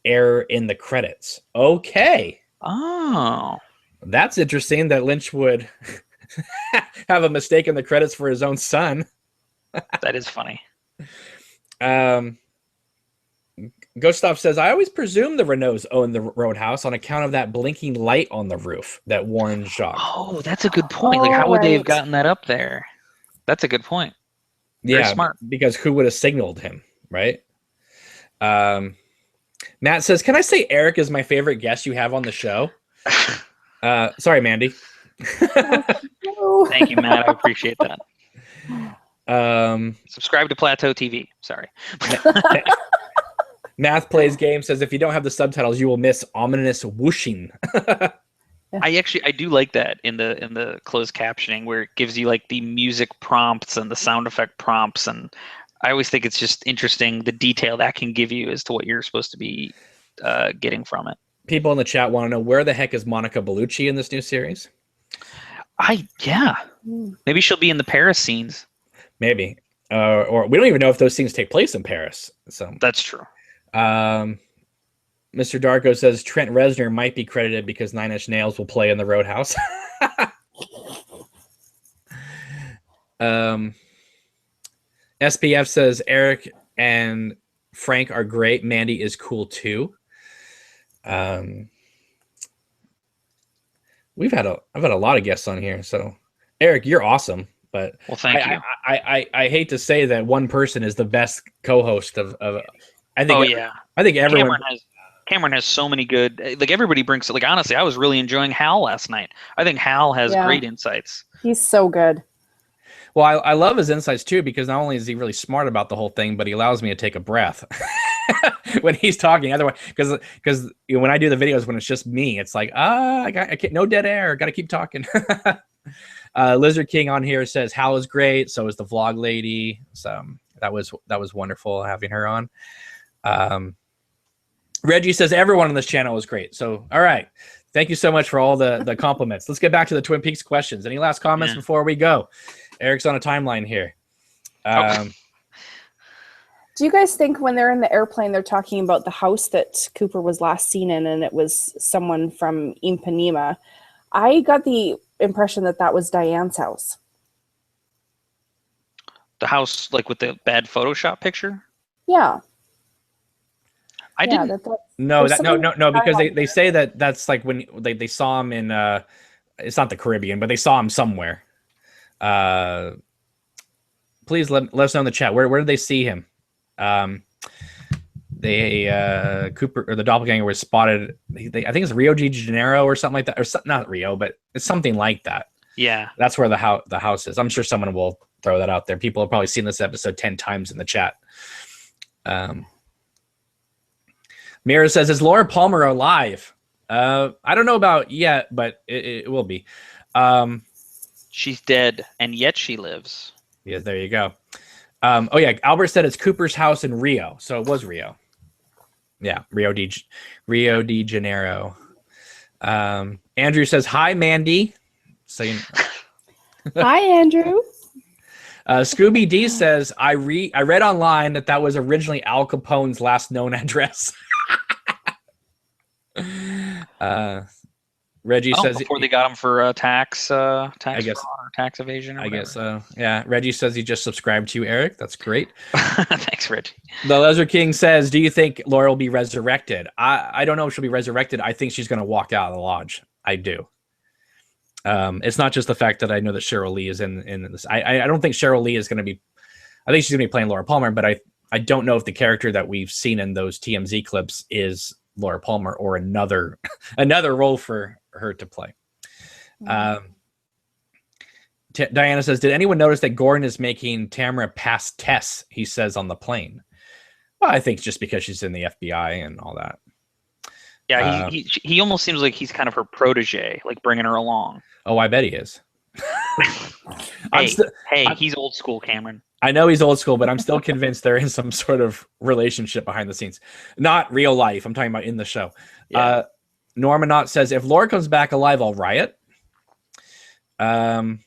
Error in the credits. Okay. Oh. That's interesting that Lynch would have a mistake in the credits for his own son. That is funny. Gustav says, I always presume the Renaults own the Roadhouse on account of that blinking light on the roof that warned Jacques. Oh, that's a good point. Like, how would they have gotten that up there? That's a good point. Very smart. Because who would have signaled him, right? Matt says, can I say Eric is my favorite guest you have on the show? Sorry, Mandy. Thank you, Matt. I appreciate that. Subscribe to Plateau TV. Sorry. Math Plays Game says, if you don't have the subtitles, you will miss ominous whooshing. I do like that in the closed captioning where it gives you like the music prompts and the sound effect prompts, and I always think it's just interesting the detail that can give you as to what you're supposed to be getting from it. People in the chat want to know, where the heck is Monica Bellucci in this new series? Maybe she'll be in the Paris scenes. Maybe. Or we don't even know if those scenes take place in Paris. So that's true. Mr. Darko says Trent Reznor might be credited because Nine Inch Nails will play in the Roadhouse. SPF says Eric and Frank are great. Mandy is cool too. I've had a lot of guests on here. So Eric, you're awesome. But well, thank you. I hate to say that one person is the best co-host of I think I think everyone Cameron has so many good, like everybody brings, like honestly, I was really enjoying Hal last night. I think Hal has great insights. He's so good. Well, I love his insights too, because not only is he really smart about the whole thing, but he allows me to take a breath when he's talking. Otherwise, because when I do the videos, when it's just me, it's like, I can't, no dead air. Got to keep talking. Lizard King on here says Hal is great. So is the vlog lady. So that was wonderful having her on. Reggie says everyone on this channel was great. So, all right. Thank you so much for all the compliments. Let's get back to the Twin Peaks questions. Any last comments before we go? Eric's on a timeline here. Do you guys think when they're in the airplane, they're talking about the house that Cooper was last seen in, and it was someone from Ipanema? I got the impression that that was Diane's house. The house, like with the bad Photoshop picture. Yeah. I Yeah, didn't. No, there's no, because something they say that's like when they saw him in it's not the Caribbean, but they saw him somewhere. Please let us know in the chat where did they see him? Cooper or the doppelganger was spotted. I think it's Rio de Janeiro or something like that, or not Rio, but it's something like that. Yeah, that's where the house is. I'm sure someone will throw that out there. People have probably seen this episode 10 times in the chat. Mira says, "Is Laura Palmer alive?" I don't know about yet, but it will be. She's dead, and yet she lives. Yeah, there you go. Oh yeah, Albert said it's Cooper's house in Rio, so it was Rio. Yeah, Rio de Janeiro. Andrew says, "Hi, Mandy." So Hi, Andrew. Scooby D says, I read online that was originally Al Capone's last known address. Reggie says before they got him for tax fraud or tax evasion. Or I guess so. Yeah. Reggie says he just subscribed to you, Eric. That's great. Thanks, Reggie. The Lizard King says, "Do you think Laura will be resurrected?" I don't know if she'll be resurrected. I think she's going to walk out of the lodge. I do. It's not just the fact that I know that Cheryl Lee is in this. I don't think Cheryl Lee is going to be. I think she's going to be playing Laura Palmer, but I don't know if the character that we've seen in those TMZ clips is Laura Palmer or another role for her to play. Diana says, "Did anyone notice that Gordon is making Tamara pass tests?" He says on the plane. Well, I think just because she's in the FBI and all that. Yeah, he almost seems like he's kind of her protege, like bringing her along. Oh, I bet he is. He's old school, Cameron. I know he's old school, but I'm still convinced they're in some sort of relationship behind the scenes. Not real life. I'm talking about in the show. Yeah. Normanot says, "If Laura comes back alive, I'll riot." Malakreem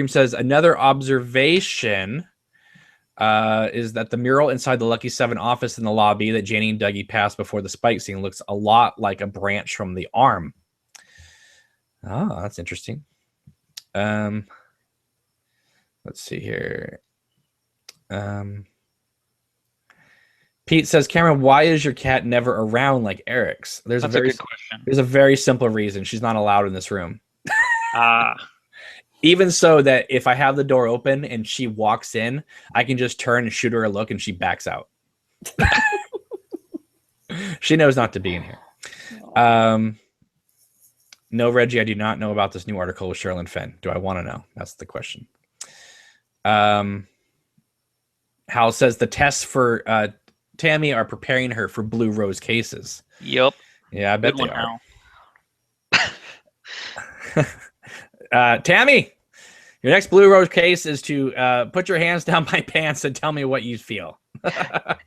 says, "Another observation is that the mural inside the Lucky 7 office in the lobby that Janie and Dougie passed before the spike scene looks a lot like a branch from the arm." Oh, that's interesting. Let's see here. Pete says, "Cameron, why is your cat never around like Eric's?" That's a good question. There's a very simple reason. She's not allowed in this room. Even so that if I have the door open and she walks in, I can just turn and shoot her a look and she backs out. She knows not to be in here. No, Reggie, I do not know about this new article with Sherilyn Fenn. Do I want to know? That's the question. Hal says the tests for Tammy are preparing her for Blue Rose cases. Yep. Yeah, I bet they are. Tammy, your next Blue Rose case is to put your hands down my pants and tell me what you feel. But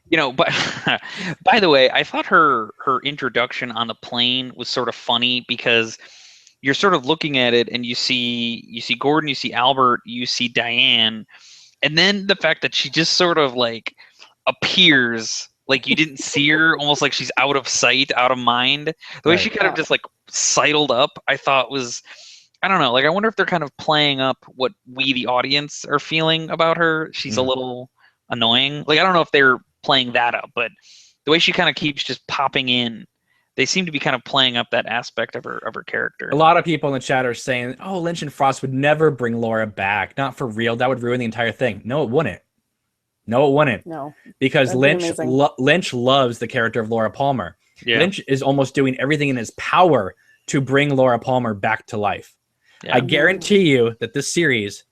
by the way, I thought her introduction on the plane was sort of funny because you're sort of looking at it and you see Gordon, you see Albert, you see Diane, and then the fact that she just sort of like appears like you didn't see her, almost like she's out of sight, out of mind. The way she kind of just like sidled up, I thought was, I don't know, like I wonder if they're kind of playing up what we, the audience, are feeling about her. She's a little annoying. Like I don't know if they're playing that up, but the way she kind of keeps just popping in, they seem to be kind of playing up that aspect of her character. A lot of people in the chat are saying, "Oh, Lynch and Frost would never bring Laura back. Not for real. That would ruin the entire thing." No, it wouldn't. No, because Lynch loves the character of Laura Palmer. Yeah. Lynch is almost doing everything in his power to bring Laura Palmer back to life. Yeah. I guarantee you that this series,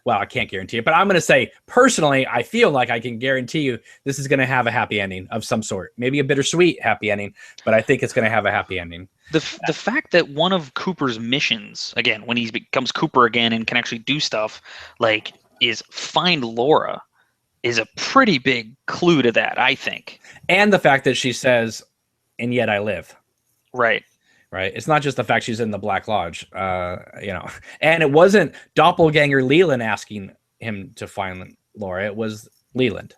well, I can't guarantee it, but I'm going to say personally, I feel like I can guarantee you this is going to have a happy ending of some sort. Maybe a bittersweet happy ending, but I think it's going to have a happy ending. The fact that one of Cooper's missions, again, when he becomes Cooper again and can actually do stuff, like, is find Laura, is a pretty big clue to that, I think. And the fact that she says, "And yet I live." Right. It's not just the fact she's in the Black Lodge, and it wasn't Doppelganger Leland asking him to find Laura. It was Leland.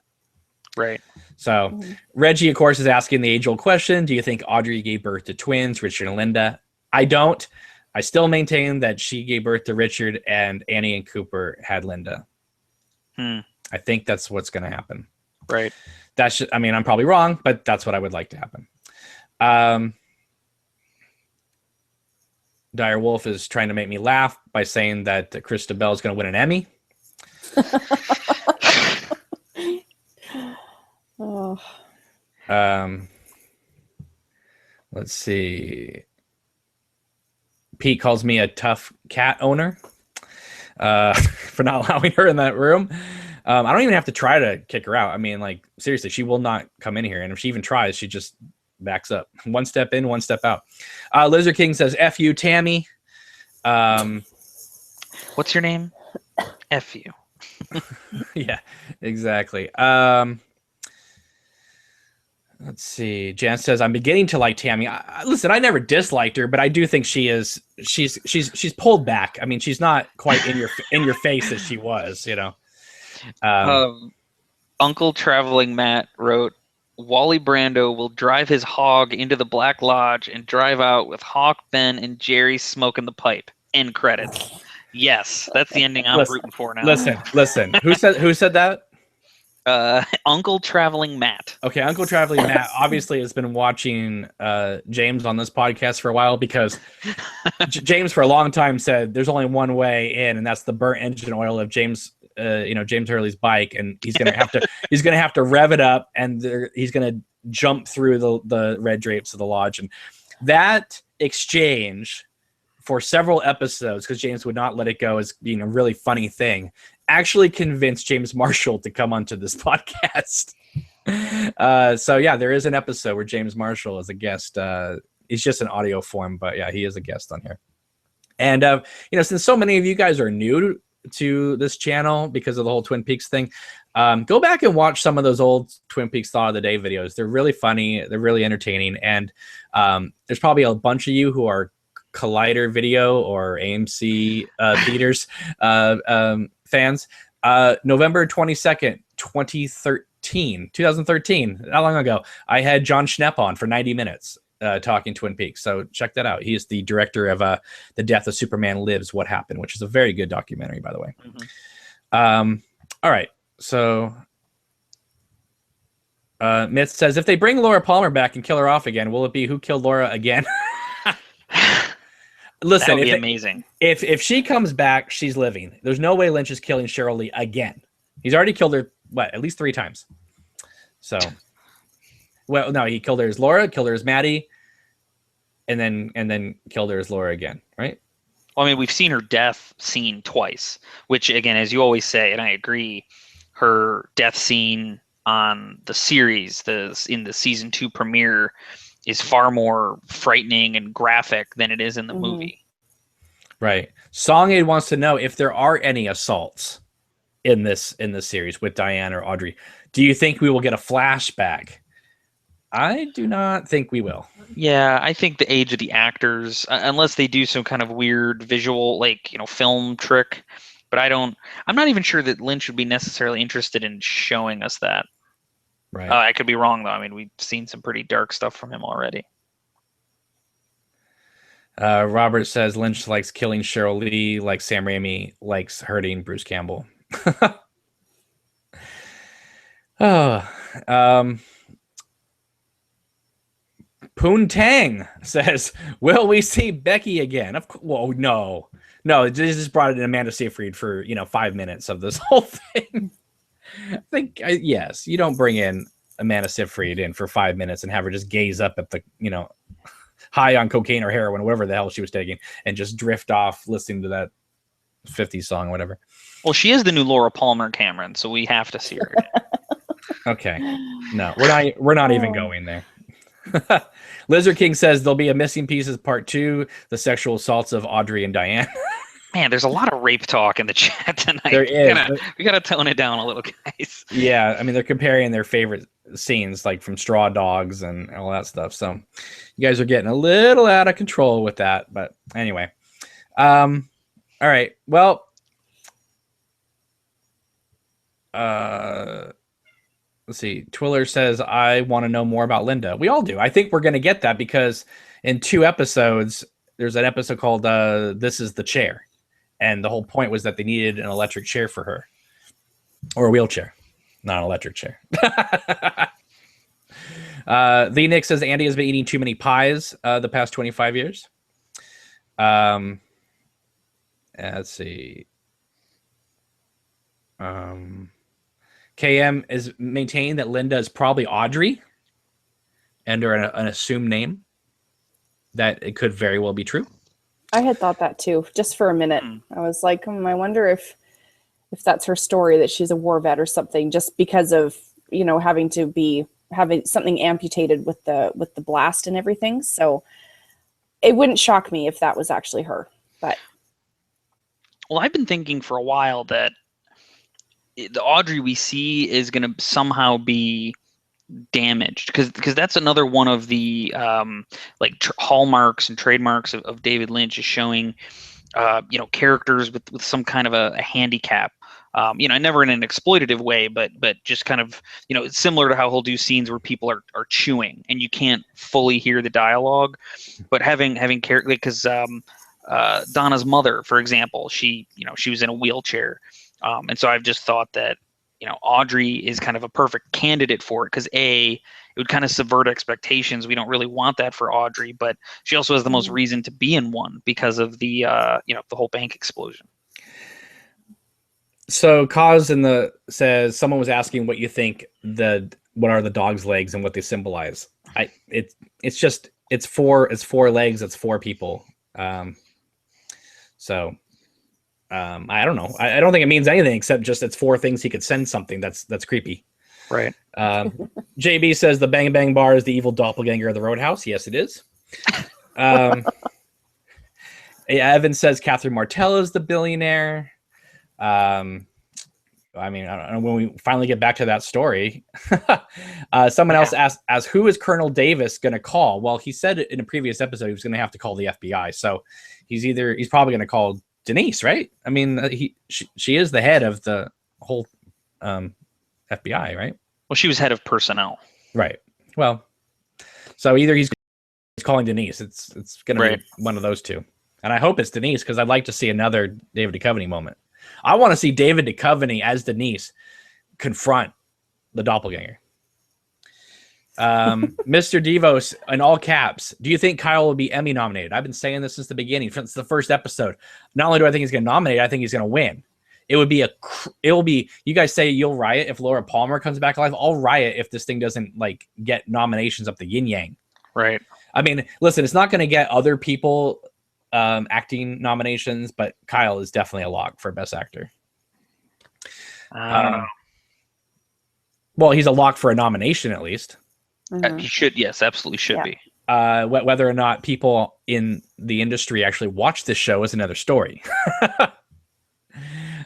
Right. So Reggie, of course, is asking the age-old question. Do you think Audrey gave birth to twins, Richard and Linda? I don't. I still maintain that she gave birth to Richard and Annie and Cooper had Linda. I think that's what's going to happen. Right. I mean, I'm probably wrong, but that's what I would like to happen. Dire Wolf is trying to make me laugh by saying that Krista Bell is going to win an Emmy. Oh. Let's see. Pete calls me a tough cat owner for not allowing her in that room. I don't even have to try to kick her out. I mean, like, seriously, she will not come in here. And if she even tries, she just backs up. One step in, one step out. Lizard King says, F you, Tammy. What's your name? F you. Yeah, exactly. Let's see. Jan says, I'm beginning to like Tammy. Listen, I never disliked her, but I do think she's pulled back. I mean, she's not quite in your face as she was, you know. Uncle Traveling Matt wrote, Wally Brando will drive his hog into the Black Lodge and drive out with Hawk, Ben, and Jerry smoking the pipe. End credits. Yes, that's the ending I'm rooting for now. Listen. Who said that? Uncle Traveling Matt. Okay, Uncle Traveling Matt obviously has been watching James on this podcast for a while, because James for a long time said there's only one way in, and that's the burnt engine oil of James Hurley's bike, and he's gonna have to rev it up, and he's gonna jump through the red drapes of the lodge. And that exchange for several episodes, because James would not let it go as being a really funny thing, actually convinced James Marshall to come onto this podcast. So yeah, there is an episode where James Marshall is a guest. He's just an audio form, but yeah, he is a guest on here. And since so many of you guys are new to this channel because of the whole Twin Peaks thing, go back and watch some of those old Twin Peaks Thought of the Day videos. They're really funny. They're really entertaining. And there's probably a bunch of you who are Collider Video or AMC theaters fans. November 22nd, 2013, not long ago, I had John Schnepp on for 90 minutes talking Twin Peaks. So check that out. He is the director of The Death of Superman Lives, What Happened, which is a very good documentary, by the way. Mm-hmm. All right. So Myth says, if they bring Laura Palmer back and kill her off again, will it be Who Killed Laura Again? Listen, that would be amazing. If she comes back, she's living. There's no way Lynch is killing Cheryl Lee again. He's already killed her, at least 3 times. So, well, no, he killed her as Laura, killed her as Maddie, and then killed her as Laura again, right? Well, I mean, we've seen her death scene twice, which, again, as you always say, and I agree, her death scene on the series, in the season 2 premiere, is far more frightening and graphic than it is in the movie. Right. Song Aid wants to know if there are any assaults in this series with Diane or Audrey. Do you think we will get a flashback? I do not think we will. Yeah, I think the age of the actors, unless they do some kind of weird visual, film trick. But I'm not even sure that Lynch would be necessarily interested in showing us that. Right. I could be wrong, though. I mean, we've seen some pretty dark stuff from him already. Robert says Lynch likes killing Cheryl Lee like Sam Raimi likes hurting Bruce Campbell. Poontang says, will we see Becky again? Well, no. They just brought in Amanda Seyfried for 5 minutes of this whole thing. I think, yes, you don't bring in Amanda Seyfried in for 5 minutes and have her just gaze up at the, high on cocaine or heroin, whatever the hell she was taking, and just drift off listening to that 50s song or whatever. Well, she is the new Laura Palmer, Cameron, so we have to see her again. Okay. No, we're not even going there. Lizard King says there'll be a Missing Pieces Part 2, the sexual assaults of Audrey and Diane. Man, there's a lot of rape talk in the chat tonight. There is. We gotta tone it down a little, guys. Yeah, I mean, they're comparing their favorite scenes, like from Straw Dogs and all that stuff. So you guys are getting a little out of control with that. But anyway. All right. Well, let's see. Twiller says, I want to know more about Linda. We all do. I think we're going to get that because in 2 episodes, there's an episode called This Is the Chair. And the whole point was that they needed an electric chair for her. Or a wheelchair. Not an electric chair. The Nick says Andy has been eating too many pies the past 25 years. Let's see. KM is maintaining that Linda is probably Audrey under an assumed name. That it could very well be true. I had thought that too, just for a minute. I was like, I wonder if that's her story, that she's a war vet or something, just because of, you know, having something amputated with the blast and everything. So it wouldn't shock me if that was actually her. But well, I've been thinking for a while that the Audrey we see is going to somehow be damaged, because that's another one of the hallmarks and trademarks of David Lynch, is showing characters with some kind of a handicap, never in an exploitative way, but just kind of, it's similar to how he'll do scenes where people are chewing and you can't fully hear the dialogue, but having character, because Donna's mother, for example, she was in a wheelchair, and so I've just thought that Audrey is kind of a perfect candidate for it, because it would kind of subvert expectations. We don't really want that for Audrey, but she also has the most reason to be in one because of the the whole bank explosion. So Kaz says someone was asking what you think what are the dog's legs and what they symbolize. It's four legs. It's four people. I don't know. I don't think it means anything except just it's four things he could send something. That's creepy. Right. JB says the Bang Bang Bar is the evil doppelganger of the Roadhouse. Yes, it is. Evan says Catherine Martell is the billionaire. I mean, I don't know when we finally get back to that story. Someone else asked, who is Colonel Davis going to call? Well, he said in a previous episode he was going to have to call the FBI. So he's probably going to call Denise, right? I mean, she is the head of the whole FBI, right? Well, she was head of personnel, right? Well, so either he's calling Denise. It's going to be one of those two, and I hope it's Denise, because I'd like to see another David Duchovny moment. I want to see David Duchovny as Denise confront the doppelganger. Mr. Devos, in all caps, do you think Kyle will be Emmy nominated? I've been saying this since the beginning, since the first episode. Not only do I think he's going to nominate, I think he's going to win. It will be, you guys say you'll riot if Laura Palmer comes back alive. I'll riot if this thing doesn't get nominations up the yin yang. Right. I mean, listen, it's not going to get other people acting nominations, but Kyle is definitely a lock for best actor. Well, he's a lock for a nomination at least. He should, yes, absolutely should be. Whether or not people in the industry actually watch this show is another story.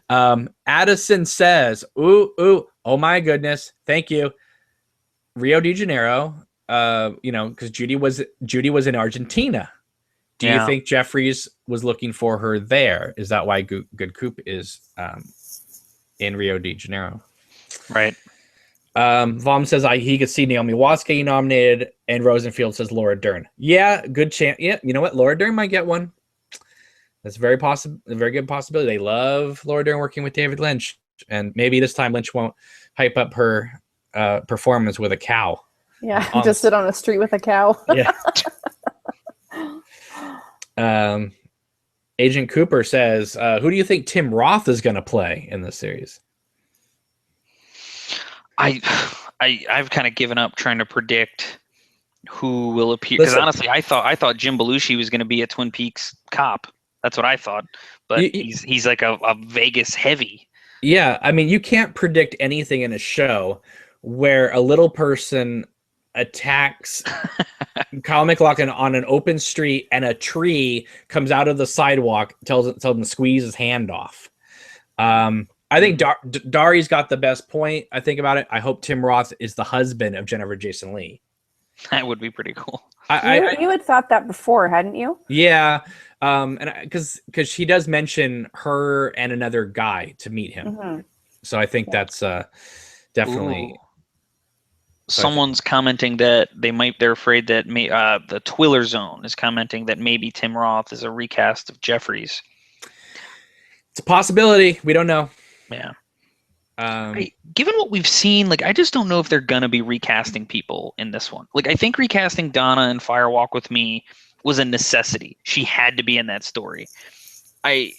Addison says, oh my goodness, thank you. Rio de Janeiro, because Judy was in Argentina. Do you think Jeffries was looking for her there? Is that why Good Coop is in Rio de Janeiro? Right. Vom says he could see Naomi Watts getting nominated, and Rosenfield says Laura Dern. Yeah, good chance. Yeah, you know what? Laura Dern might get one. That's a very good possibility. They love Laura Dern working with David Lynch, and maybe this time Lynch won't hype up her performance with a cow. Yeah, just sit on a street with a cow. Yeah. Agent Cooper says, who do you think Tim Roth is going to play in this series? I've kind of given up trying to predict who will appear, because honestly, I thought Jim Belushi was going to be a Twin Peaks cop. That's what I thought, but he's like a Vegas heavy. Yeah, I mean, you can't predict anything in a show where a little person attacks Kyle MacLachlan on an open street and a tree comes out of the sidewalk, tells him to squeeze his hand off. I think Dari's got the best point. I think about it. I hope Tim Roth is the husband of Jennifer Jason Leigh. That would be pretty cool. You had thought that before, hadn't you? Yeah, and because he does mention her and another guy to meet him, so I think that's definitely. someone's commenting that they're afraid that the Twiller Zone is commenting that maybe Tim Roth is a recast of Jeffries. It's a possibility. We don't know. Yeah. Um, Given what we've seen, like I just don't know if they're gonna be recasting people in this one. Like I think recasting Donna in Fire Walk with Me was a necessity. She had to be in that story. I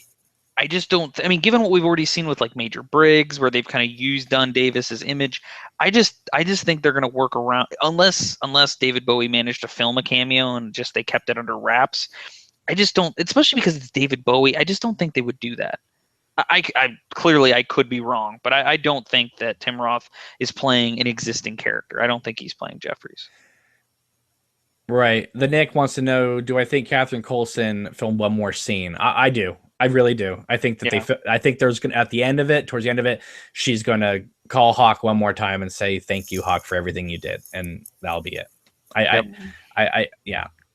just don't. I mean, given what we've already seen with like Major Briggs, where they've kind of used Don Davis's image, I just think they're gonna work around unless David Bowie managed to film a cameo and just they kept it under wraps. I just don't, especially because it's David Bowie. I just don't think they would do that. I clearly I could be wrong, but I don't think that Tim Roth is playing an existing character. I don't think he's playing Jeffries. right. The Nick wants to know: do I think Catherine Coulson filmed one more scene? I do. I really do. I think that I think there's gonna towards the end of it, she's gonna call Hawk one more time and say thank you, Hawk, for everything you did, and that'll be it.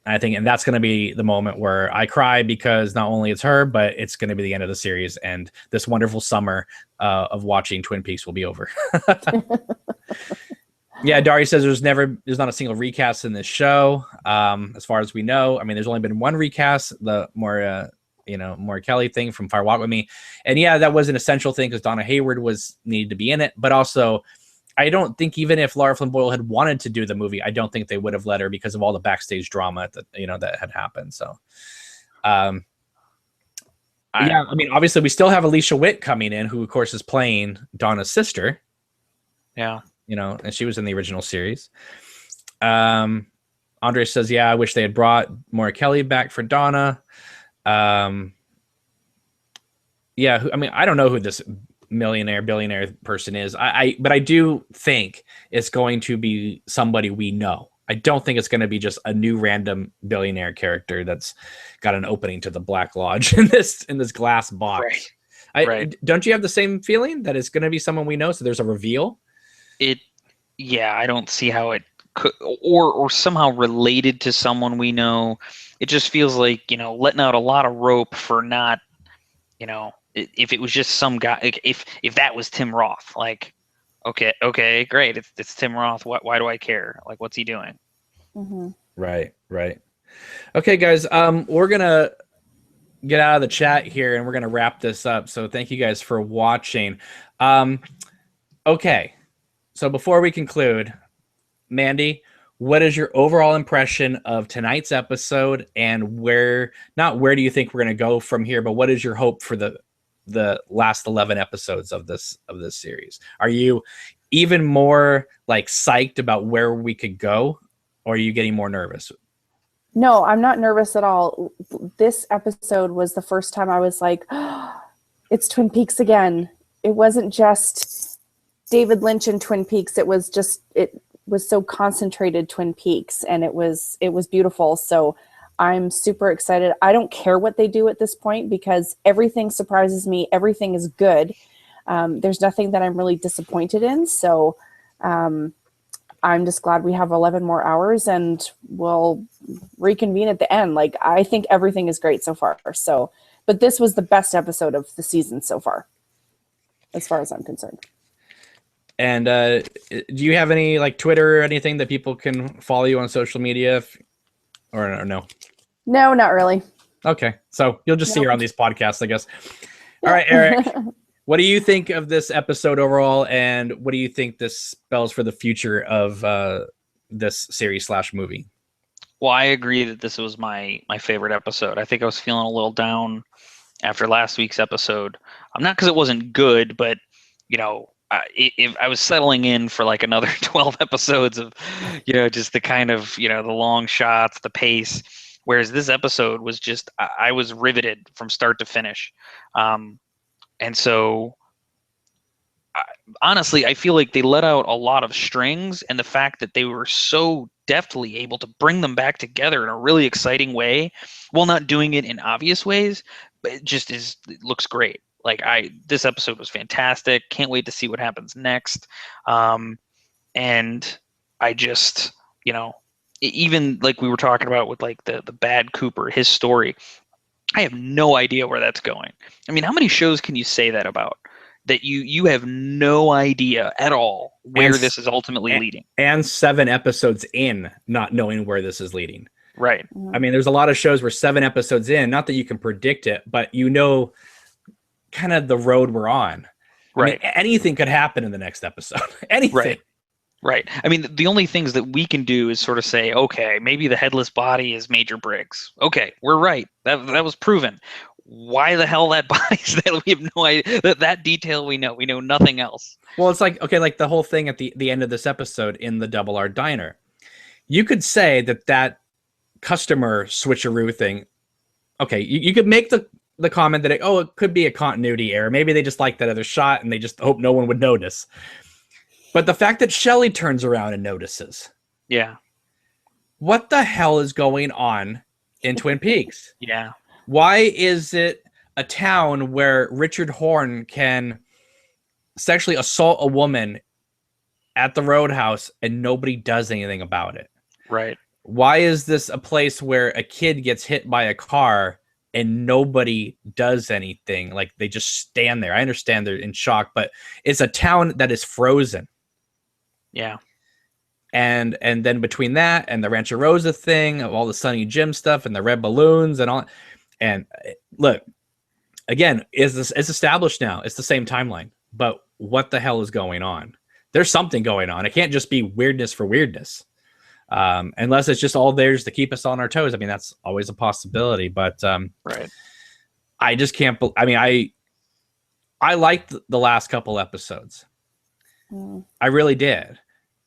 I think, and that's going to be the moment where I cry because not only it's her, but it's going to be the end of the series, and this wonderful summer of watching Twin Peaks will be over. Yeah, Dari says there's not a single recast in this show, as far as we know. I mean, there's only been one recast, the more Kelly thing from Fire Walk with Me, and yeah, that was an essential thing because Donna Hayward needed to be in it, but also. I don't think even if Lara Flynn Boyle had wanted to do the movie, I don't think they would have let her because of all the backstage drama that had happened. So, I mean, obviously we still have Alicia Witt coming in, who of course is playing Donna's sister. Yeah. And she was in the original series. Andre says, yeah, I wish they had brought Maura Kelly back for Donna. I mean, I don't know who this billionaire person is. But I do think it's going to be somebody we know. I don't think it's going to be just a new random billionaire character that's got an opening to the Black Lodge in this glass box. Right. Don't you have the same feeling that it's going to be someone we know? So there's a reveal. I don't see how it could, or somehow related to someone we know. It just feels like, letting out a lot of rope for not, if it was just some guy, like if that was Tim Roth, like, okay, great. It's Tim Roth. Why do I care? Like, what's he doing? Mm-hmm. Right. Okay, guys. We're going to get out of the chat here and we're going to wrap this up. So thank you guys for watching. Okay. So before we conclude, Mandy, what is your overall impression of tonight's episode, and where do you think we're going to go from here, but what is your hope for the last 11 episodes of this series? Are you even more like psyched about where we could go, or are you getting more nervous? No, I'm not nervous at all. This episode was the first time I was like, oh, it's Twin Peaks again. It wasn't just David Lynch and Twin Peaks. It was so concentrated Twin Peaks, and it was beautiful. So I'm super excited. I don't care what they do at this point because everything surprises me. Everything is good. There's nothing that I'm really disappointed in. So I'm just glad we have 11 more hours and we'll reconvene at the end. Like, I think everything is great so far. So, but this was the best episode of the season so far, as far as I'm concerned. And do you have any like Twitter or anything that people can follow you on social media or no? No, not really. Okay. So you'll just see her on these podcasts, I guess. All right, Eric, what do you think of this episode overall? And what do you think this spells for the future of this series / movie? Well, I agree that this was my favorite episode. I think I was feeling a little down after last week's episode. Not because it wasn't good, but if I was settling in for like another 12 episodes of, just the kind of, the long shots, the pace, whereas this episode was just, I was riveted from start to finish. And so honestly, I feel like they let out a lot of strings, and the fact that they were so deftly able to bring them back together in a really exciting way, while not doing it in obvious ways, but it looks great. Like this episode was fantastic. Can't wait to see what happens next. And I just, even like we were talking about with like the bad Cooper, his story, I have no idea where that's going. I mean, how many shows can you say that about? that you have no idea at all where And this is ultimately leading. And 7 episodes in, not knowing where this is leading. Right. I mean, there's a lot of shows where 7 episodes in, not that you can predict it, but you know kind of the road we're on. Right. I mean, anything could happen in the next episode. Anything. Right. Right. I mean, the only things that we can do is sort of say, okay, maybe the headless body is Major Briggs. Okay, we're right. That was proven. Why the hell that body's there? We have no idea. That detail we know. We know nothing else. Well, it's like, okay, like the whole thing at the end of this episode in the Double R Diner. You could say that customer switcheroo thing, okay, you could make the comment that, it could be a continuity error. Maybe they just like that other shot and they just hope no one would notice. But the fact that Shelley turns around and notices. Yeah. What the hell is going on in Twin Peaks? Yeah. Why is it a town where Richard Horne can sexually assault a woman at the Roadhouse and nobody does anything about it? Right. Why is this a place where a kid gets hit by a car and nobody does anything? Like, they just stand there. I understand they're in shock, but it's a town that is frozen. Yeah. And then between that and the Rancho Rosa thing, of all the Sunny Jim stuff and the red balloons and all, and look, again, it's established now. It's the same timeline, but what the hell is going on? There's something going on. It can't just be weirdness for weirdness, unless it's just all theirs to keep us on our toes. I mean, that's always a possibility, but right. I just can't. I mean, I liked the last couple episodes. I really did.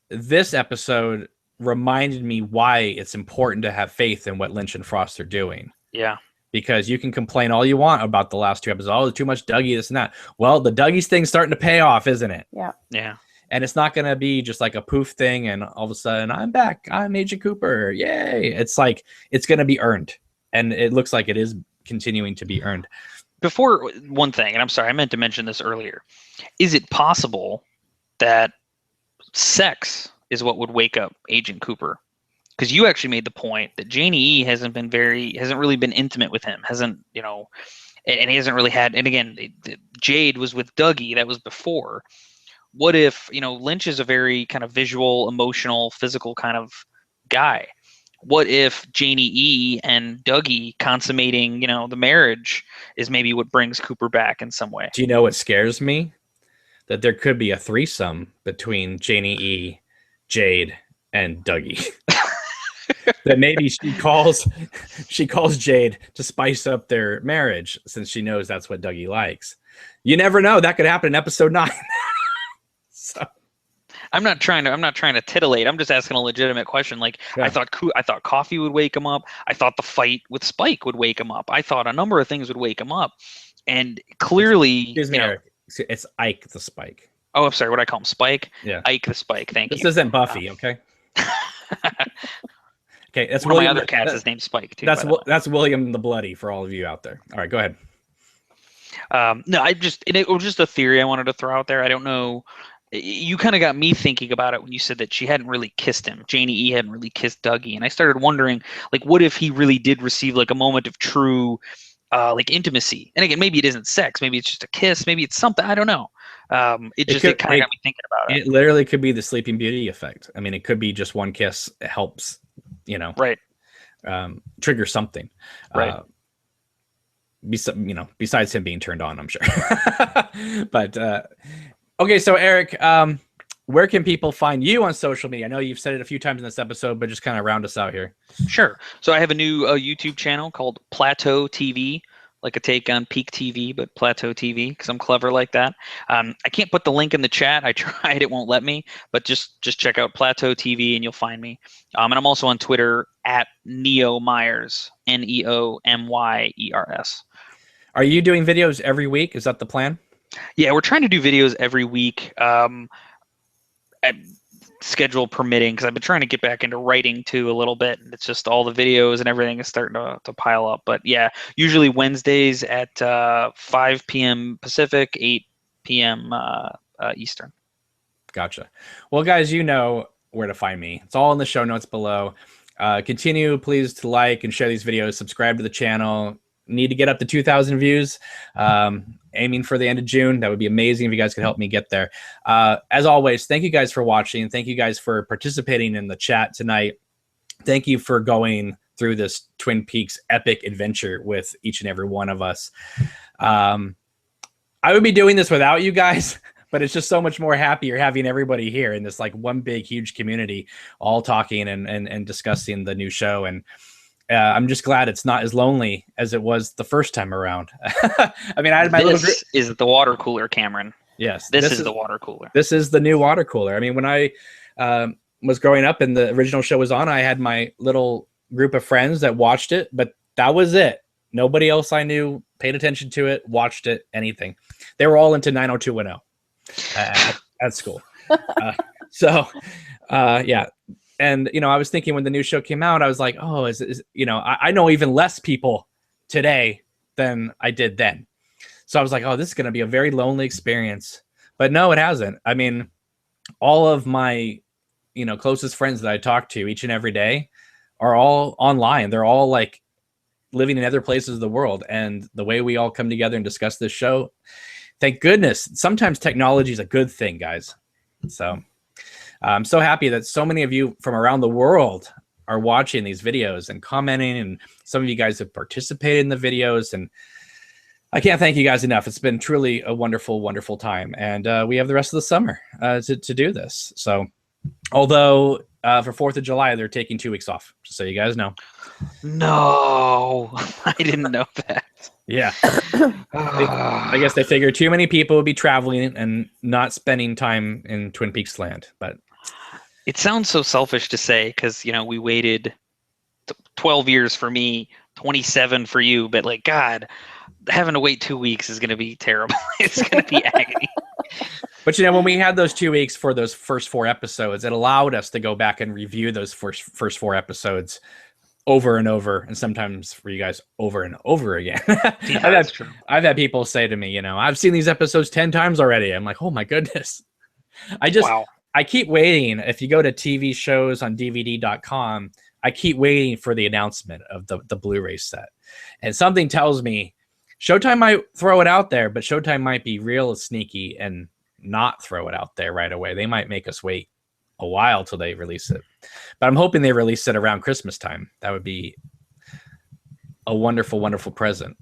This episode reminded me why it's important to have faith in what Lynch and Frost are doing. Yeah. Because you can complain all you want about the last 2 episodes. Oh, there's too much Dougie, this and that. Well, the Dougie's thing's starting to pay off, isn't it? Yeah. Yeah. And it's not going to be just like a poof thing and all of a sudden, I'm back. I'm Agent Cooper. Yay. It's like, it's going to be earned. And it looks like it is continuing to be earned. Before one thing, and I'm sorry, I meant to mention this earlier. Is it possible that sex is what would wake up Agent Cooper? Because you actually made the point that Janie E hasn't really been intimate with him, and he hasn't really had, and again, Jade was with Dougie, that was before. What if, Lynch is a very kind of visual, emotional, physical kind of guy. What if Janie E and Dougie consummating, the marriage is maybe what brings Cooper back in some way? Do you know what scares me? That there could be a threesome between Janie E, Jade, and Dougie. That maybe she calls Jade to spice up their marriage since she knows that's what Dougie likes. You never know. That could happen in episode 9. So I'm not trying to titillate. I'm just asking a legitimate question. Like, yeah. I thought coffee would wake him up. I thought the fight with Spike would wake him up. I thought a number of things would wake him up. And clearly, excuse me, Eric. It's Ike the Spike. Oh, I'm sorry. What I call him, Spike? Yeah. Ike the Spike. Thank you. This isn't Buffy, okay? Okay, that's one of my other cats is named Spike too. That's William the Bloody for all of you out there. All right, go ahead. No, it was just a theory I wanted to throw out there. I don't know. You kind of got me thinking about it when you said that she hadn't really kissed him. Janie E hadn't really kissed Dougie, and I started wondering, like, what if he really did receive like a moment of true, like intimacy? And again, maybe it isn't sex. Maybe it's just a kiss. Maybe it's something. I don't know. It kind of got me thinking about it. It literally could be the Sleeping Beauty effect. I mean, it could be just one kiss helps, right, trigger something, right. Besides him being turned on, I'm sure. But okay, so Eric, where can people find you on social media? I know you've said it a few times in this episode, but just kind of round us out here. Sure. So I have a new YouTube channel called Plateau TV. Like a take on Peak TV, but Plateau TV, because I'm clever like that. I can't put the link in the chat. I tried, it won't let me, but just check out Plateau TV and you'll find me. And I'm also on Twitter at Neo Myers, Neomyers. Are you doing videos every week? Is that the plan? Yeah, we're trying to do videos every week. Schedule permitting, because I've been trying to get back into writing too a little bit, and it's just all the videos and everything is starting to pile up. But yeah, usually Wednesdays at 5 p.m. Pacific, 8 p.m. Eastern. Gotcha. Well, guys, you know where to find me. It's all in the show notes below. Continue, please, to like and share these videos, subscribe to the channel, need to get up to 2,000 views. Aiming for the end of June. That would be amazing if you guys could help me get there. As always, thank you guys for watching. Thank you guys for participating in the chat tonight. Thank you for going through this Twin Peaks epic adventure with each and every one of us. I would be doing this without you guys, but it's just so much more happier having everybody here in this like one big, huge community, all talking and discussing the new show. And I'm just glad it's not as lonely as it was the first time around. I mean, I had my little group. This is the water cooler, Cameron. Yes. This is the water cooler. This is the new water cooler. I mean, when I was growing up and the original show was on, I had my little group of friends that watched it, but that was it. Nobody else I knew paid attention to it, watched it, anything. They were all into 90210 at school. Yeah. And, you know, I was thinking when the new show came out, I was like, oh, you know, I know even less people today than I did then. So I was like, oh, this is going to be a very lonely experience. But no, it hasn't. I mean, all of my, you know, closest friends that I talk to each and every day are all online. They're all like living in other places of the world. And the way we all come together and discuss this show, thank goodness, sometimes technology is a good thing, guys. So I'm so happy that so many of you from around the world are watching these videos and commenting, and some of you guys have participated in the videos, and I can't thank you guys enough. It's been truly a wonderful, wonderful time, and we have the rest of the summer to do this. So, although for 4th of July, they're taking 2 weeks off, just so you guys know. No, I didn't know that. Yeah. I guess they figured too many people would be traveling and not spending time in Twin Peaks land, but it sounds so selfish to say, because, you know, we waited 12 years for me, 27 for you, but like, God, having to wait 2 weeks is going to be terrible. It's going to be agony. But, you know, when we had those 2 weeks for those first 4 episodes, it allowed us to go back and review those first 4 episodes over and over, and sometimes for you guys over and over again. Yeah, I've had people say to me, you know, I've seen these episodes 10 times already. I'm like, oh my goodness. Wow. I keep waiting. If you go to TV shows on DVD.com, I keep waiting for the announcement of the Blu-ray set. And something tells me Showtime might throw it out there, but Showtime might be real sneaky and not throw it out there right away. They might make us wait a while till they release it. But I'm hoping they release it around Christmas time. That would be a wonderful, wonderful present.